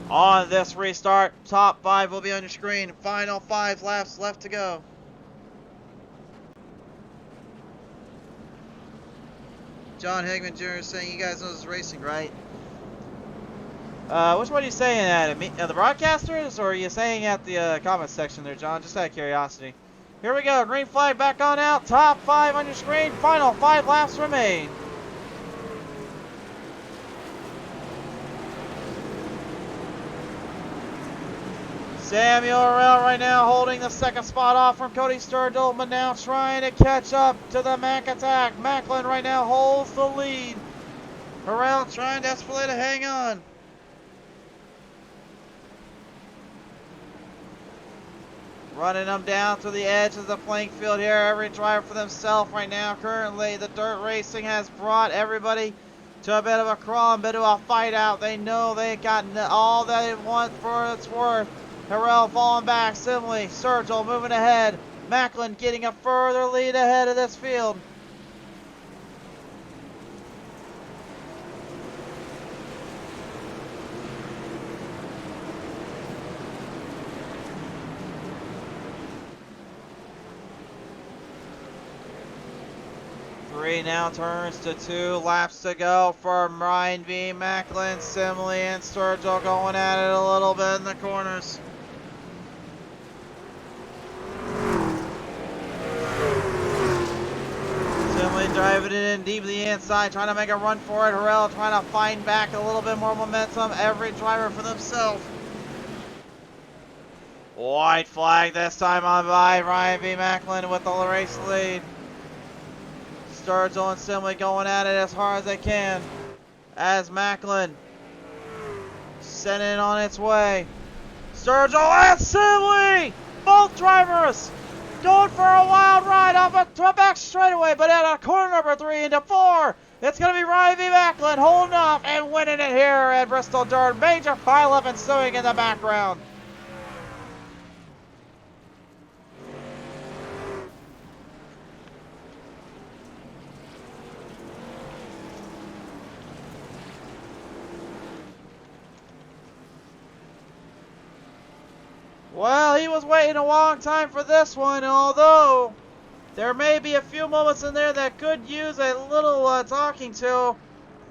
On this restart, top 5 will be on your screen. Final 5 laps left to go. John Hagman Jr. is saying, you guys know this is racing, right? Which one are you saying at? The broadcasters, or are you saying at the comment section there, John? Just out of curiosity. Here we go. Green flag back on out. Top 5 on your screen. Final 5 laps remain. Samuel Orell right now holding the second spot off from Cody Sturgill, but now trying to catch up to the Mac attack. Macklin right now holds the lead. Orell trying desperately to hang on. Running them down to the edge of the playing field here. Every driver for themselves right now. Currently, the dirt racing has brought everybody to a bit of a crawl, a bit of a fight out. They know they got all that they want for its worth. Harrell falling back, Simley, Sturgill moving ahead. Macklin getting a further lead ahead of this field. Three now turns to 2 laps to go for Ryan V. Macklin, Simley, and Sturgill going at it a little bit in the corners. Simley driving it in deep to the inside, trying to make a run for it. Harrell trying to find back a little bit more momentum. Every driver for themselves. White flag this time on by Ryan V. Macklin with the race lead. Sturgill and Simley going at it as hard as they can. As Macklin sending it on its way. Sturgill and Simley! Both drivers going for a wild ride off a back straightaway, but at a corner number 3 into 4. It's going to be Ryan V. Macklin holding off and winning it here at Bristol Dirt. Major pileup ensuing in the background. Well, he was waiting a long time for this one, although there may be a few moments in there that could use a little talking to.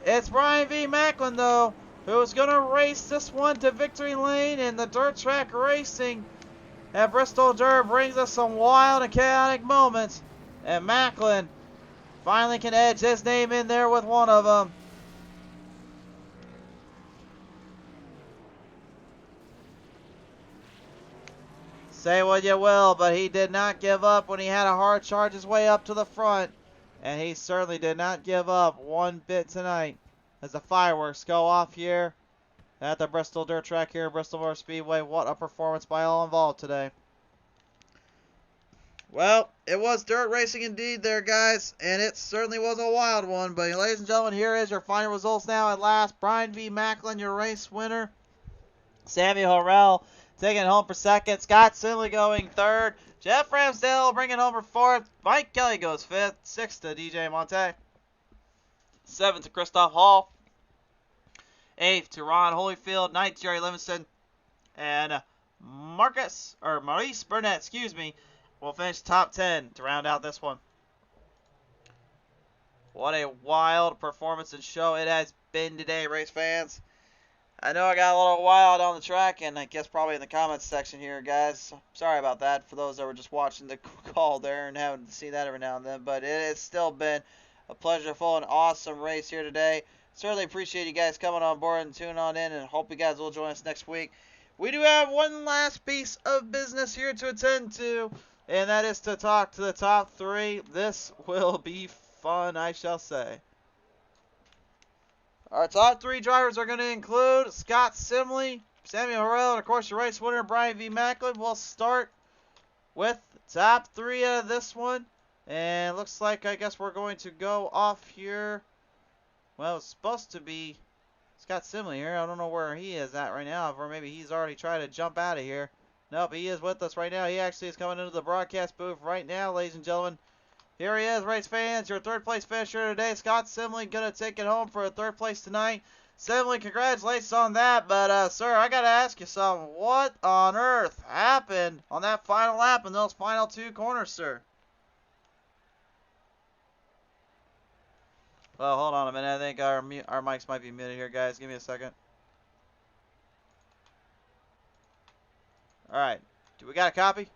It's Brian V. Macklin, though, who's going to race this one to victory lane in the dirt track racing at Bristol Dirt. Brings us some wild and chaotic moments, and Macklin finally can edge his name in there with one of them. Say what you will, but he did not give up when he had a hard charge his way up to the front. And he certainly did not give up one bit tonight as the fireworks go off here at the Bristol Dirt Track here at Bristol Motor Speedway. What a performance by all involved today. Well, it was dirt racing indeed there, guys, and it certainly was a wild one. But ladies and gentlemen, here is your final results now at last. Brian V. Macklin, your race winner. Sammy Horrell taking it home for second. Scott Simley going third. Jeff Ramsdale bringing home for fourth. Mike Kelly goes fifth. Sixth to DJ Monte. Seventh to Christoph Hall. Eighth to Ron Holyfield. Ninth, Jerry Livingston. And Maurice Burnett, will finish top 10 to round out this one. What a wild performance and show it has been today, race fans. I know I got a little wild on the track, and I guess probably in the comments section here, guys. Sorry about that for those that were just watching the call there and having to see that every now and then. But it's still been a pleasureful and awesome race here today. Certainly appreciate you guys coming on board and tuning on in, and hope you guys will join us next week. We do have one last piece of business here to attend to, and that is to talk to the top three. This will be fun, I shall say. Our top three drivers are going to include Scott Simley, Samuel Harrell, and of course your race winner, Brian V. Macklin. We'll start with top three out of this one. And looks like I guess we're going to go off here. Well, it's supposed to be Scott Simley here. I don't know where he is at right now, or maybe he's already trying to jump out of here. Nope, he is with us right now. He actually is coming into the broadcast booth right now, ladies and gentlemen. Here he is, race fans. Your third place finisher today, Scott Simley, gonna take it home for a third place tonight. Simley, congratulations on that. But sir, I gotta ask you something. What on earth happened on that final lap in those final two corners, sir? Well, hold on a minute. I think our mics might be muted here, guys. Give me a second. All right. Do we got a copy?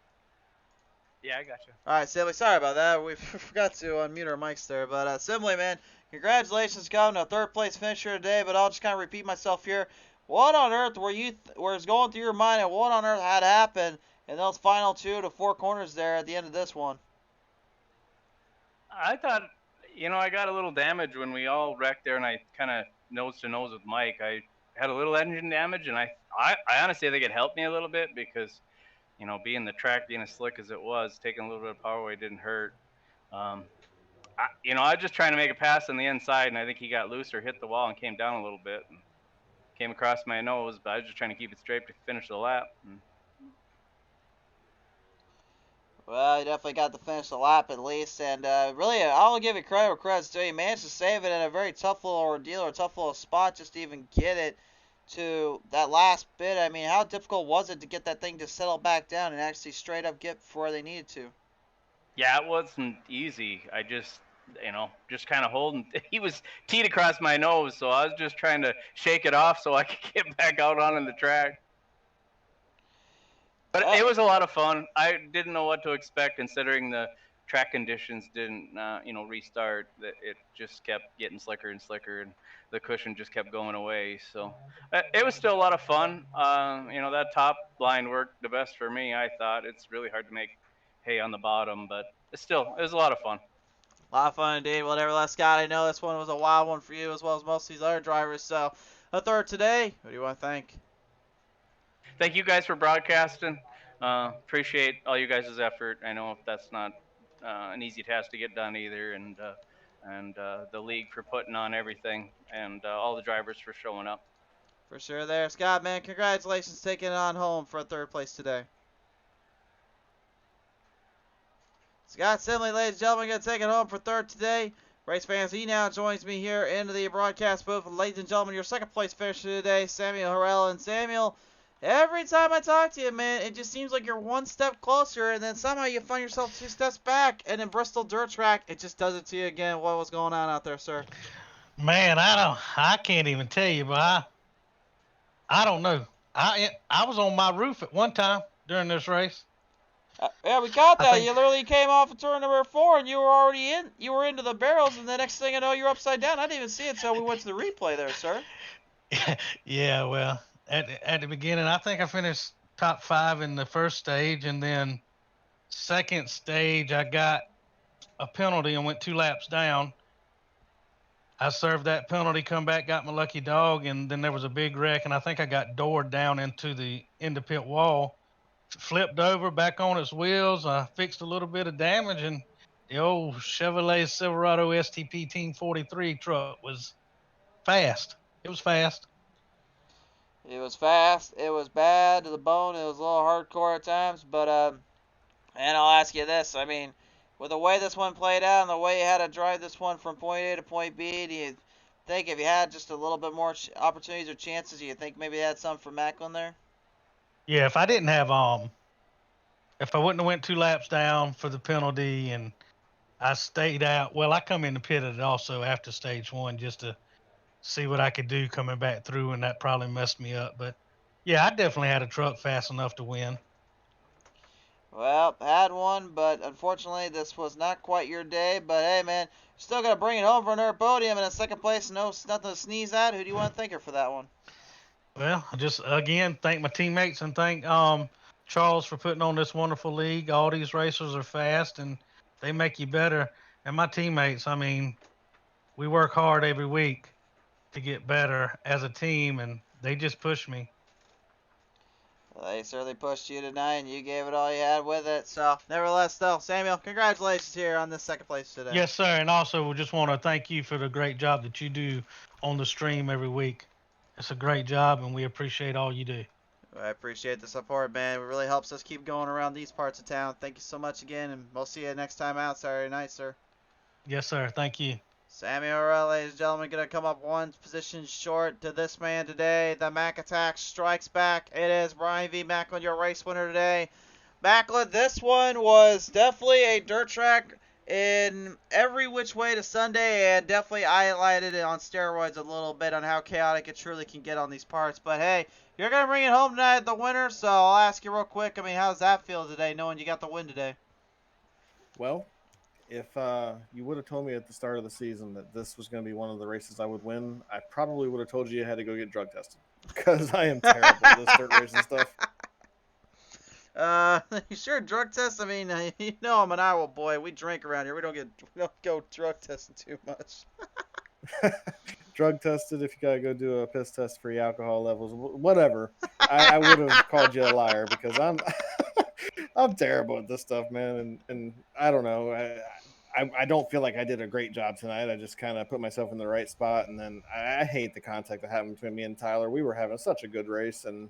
Yeah, I got you. All right, Simley, sorry about that. We forgot to unmute our mics there. But Simley, man, congratulations coming to a third place finisher today. But I'll just kind of repeat myself here. What on earth was going through your mind, and what on earth had happened in those final 2 to 4 corners there at the end of this one? I thought, I got a little damage when we all wrecked there, and I kind of nose to nose with Mike. I had a little engine damage, and I honestly think it helped me a little bit because, being the track being as slick as it was, taking a little bit of power away didn't hurt. I was just trying to make a pass on the inside, and I think he got loose or hit the wall and came down a little bit and came across my nose, but I was just trying to keep it straight to finish the lap. Well, you definitely got to finish the lap at least, and really, I'll give you credit where credit's due. You managed to save it in a very tough little ordeal or tough little spot just to even get it to that last bit. I mean, how difficult was it to get that thing to settle back down and actually straight up get where they needed to? Yeah, it wasn't easy. I just, just kind of holding. He was teed across my nose, so I was just trying to shake it off so I could get back out on the track. But it was a lot of fun. I didn't know what to expect considering the track conditions didn't, restart. It just kept getting slicker and slicker, and the cushion just kept going away. So it was still a lot of fun. That top line worked the best for me, I thought. It's really hard to make hay on the bottom, but it was a lot of fun. A lot of fun indeed. Whatever, Les Scott, I know this one was a wild one for you as well as most of these other drivers. So, a third today. Who do you want to thank? Thank you guys for broadcasting. Appreciate all you guys' effort. I know that's not an easy task to get done either, and the league for putting on everything, and all the drivers for showing up. For sure there. Scott, man, congratulations taking it on home for a third place today. Scott Simley, ladies and gentlemen, going to take it home for third today. Race fans, he now joins me here into the broadcast booth. Ladies and gentlemen, your second place finisher today, Samuel Harrell. And Samuel, every time I talk to you, man, it just seems like you're one step closer, and then somehow you find yourself 2 steps back. And in Bristol Dirt Track, it just does it to you again. What was going on out there, sir? Man, I can't even tell you, but I don't know. I was on my roof at one time during this race. Yeah, we got that. You literally came off of turn number 4, and you were already in. You were into the barrels, and the next thing I know, you're upside down. I didn't even see it until we went to the replay there, sir. Yeah, well, at the beginning, I think I finished top 5 in the first stage, and then second stage, I got a penalty and went 2 laps down. I served that penalty, come back, got my lucky dog, and then there was a big wreck, and I think I got doored down into the pit wall. Flipped over, back on its wheels. I fixed a little bit of damage, and the old Chevrolet Silverado STP Team 43 truck was fast. It was fast. It was fast. It was bad to the bone. It was a little hardcore at times. But, and I'll ask you this. I mean, with the way this one played out and the way you had to drive this one from point A to point B, do you think if you had just a little bit more opportunities or chances, do you think maybe you had some for Macklin there? Yeah, if I didn't have if I wouldn't have went 2 laps down for the penalty and I stayed out, well, I come in the pit also after stage 1 just to see what I could do coming back through, and that probably messed me up. But yeah, I definitely had a truck fast enough to win. Well, had one, but unfortunately this was not quite your day. But hey, man, still got to bring it home for another podium in a second place. No, nothing to sneeze at. Who do you want to thank her for that one? Well, I just again thank my teammates and thank Charles for putting on this wonderful league. All these racers are fast and they make you better. And my teammates, I mean, we work hard every week to get better as a team, and they just push me. Well, they certainly pushed you tonight, and you gave it all you had with it. So, nevertheless, though, Samuel, congratulations here on this second place today. Yes, sir. And also, we just want to thank you for the great job that you do on the stream every week. It's a great job, and we appreciate all you do. I appreciate the support, man. It really helps us keep going around these parts of town. Thank you so much again, and we'll see you next time out Saturday night, sir. Yes, sir. Thank you. Samuel, ladies and gentlemen, going to come up one position short to this man today. The Mac Attack strikes back. It is Brian V. Macklin, your race winner today. Macklin, this one was definitely a dirt track in every which way to Sunday, and definitely highlighted it on steroids a little bit on how chaotic it truly can get on these parts. But hey, you're going to bring it home tonight, the winner, so I'll ask you real quick, I mean, how does that feel today, knowing you got the win today? Well, if you would have told me at the start of the season that this was going to be one of the races I would win, I probably would have told you had to go get drug tested because I am terrible at this dirt racing stuff. You sure drug test? I mean, you know I'm an Iowa boy. We drink around here. We don't go drug testing too much. Drug tested. If you gotta go do a piss test for your alcohol levels, whatever. I would have called you a liar because I'm I'm terrible at this stuff, man. And I don't know. I don't feel like I did a great job tonight. I just kind of put myself in the right spot, and then I hate the contact that happened between me and Tyler. We were having such a good race, and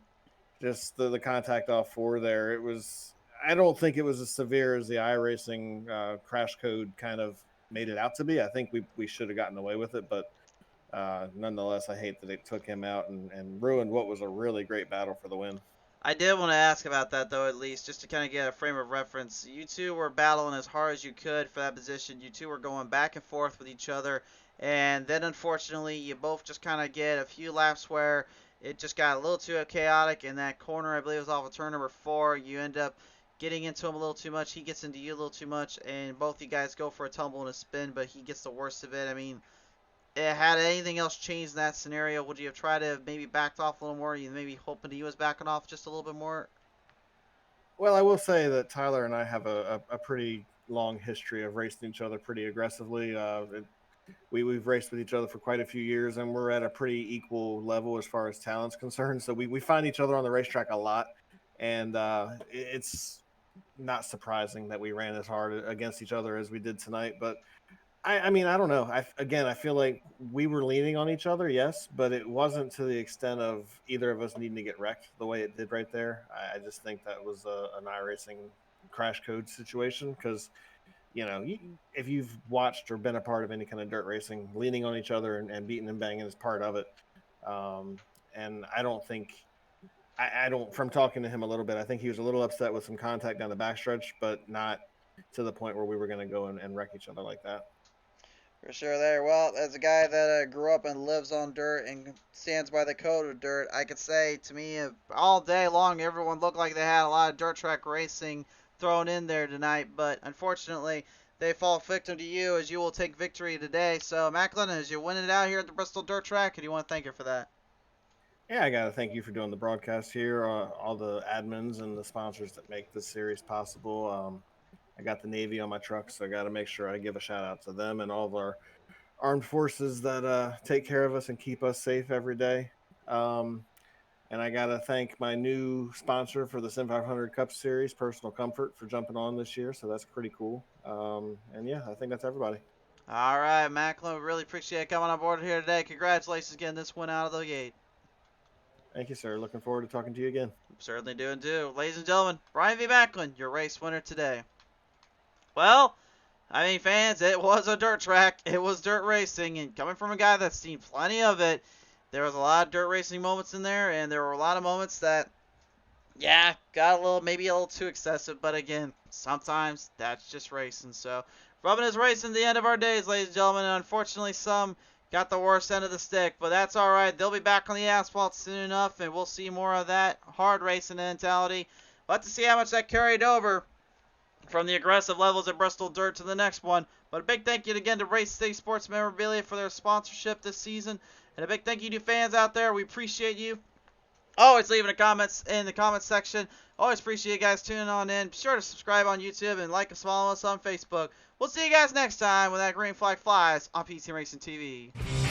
just the contact off four there. It was. I don't think it was as severe as the iRacing crash code kind of made it out to be. I think we should have gotten away with it, but nonetheless, I hate that it took him out and ruined what was a really great battle for the win. I did want to ask about that, though, at least, just to kind of get a frame of reference. You two were battling as hard as you could for that position. You two were going back and forth with each other. And then, unfortunately, you both just kind of get a few laps where it just got a little too chaotic. In that corner, I believe it was off of turn number 4. You end up getting into him a little too much. He gets into you a little too much. And both you guys go for a tumble and a spin, but he gets the worst of it. I mean, had anything else changed in that scenario? Would you have tried to maybe backed off a little more? You maybe hoping he was backing off just a little bit more? Well, I will say that Tyler and I have a pretty long history of racing each other pretty aggressively. We've raced with each other for quite a few years, and we're at a pretty equal level as far as talent's concerned. So we find each other on the racetrack a lot, and it's not surprising that we ran as hard against each other as we did tonight. But I mean, I don't know. I feel like we were leaning on each other, yes, but it wasn't to the extent of either of us needing to get wrecked the way it did right there. I just think that was an iRacing crash code situation because, you know, if you've watched or been a part of any kind of dirt racing, leaning on each other and beating and banging is part of it. And I don't think, I don't, from talking to him a little bit, I think he was a little upset with some contact down the backstretch, but not to the point where we were going to go and wreck each other like that. For sure there. Well, as a guy that grew up and lives on dirt and stands by the code of dirt, I could say to me all day long everyone looked like they had a lot of dirt track racing thrown in there tonight, but unfortunately they fall victim to you as you will take victory today. So Macklin, as you win it out here at the Bristol Dirt Track, and you want to thank her for that? Yeah, I got to thank you for doing the broadcast here, all the admins and the sponsors that make this series possible. I got the Navy on my truck, so I got to make sure I give a shout out to them and all of our armed forces that take care of us and keep us safe every day. And I got to thank my new sponsor for the Sim 500 Cup Series, Personal Comfort, for jumping on this year. So that's pretty cool. And yeah, I think that's everybody. All right, Macklin, we really appreciate coming on board here today. Congratulations getting this one out of the gate. Thank you, sir. Looking forward to talking to you again. Certainly do and do. Ladies and gentlemen, Brian V. Macklin, your race winner today. Well, I mean, fans, it was a dirt track. It was dirt racing, and coming from a guy that's seen plenty of it, there was a lot of dirt racing moments in there, and there were a lot of moments that, yeah, got maybe a little too excessive, but again, sometimes that's just racing. So, rubbing is racing the end of our days, ladies and gentlemen, and unfortunately some got the worst end of the stick, but that's all right. They'll be back on the asphalt soon enough, and we'll see more of that hard racing mentality. We'll have to see how much that carried over from the aggressive levels at Bristol Dirt to the next one. But a big thank you again to Race City Sports Memorabilia for their sponsorship this season, and a big thank you to fans out there. We appreciate you. Always leaving the comments in the comments section. Always appreciate you guys tuning on in. Be sure to subscribe on YouTube and like us, follow us on Facebook. We'll see you guys next time when that green flag flies on PC Racing TV.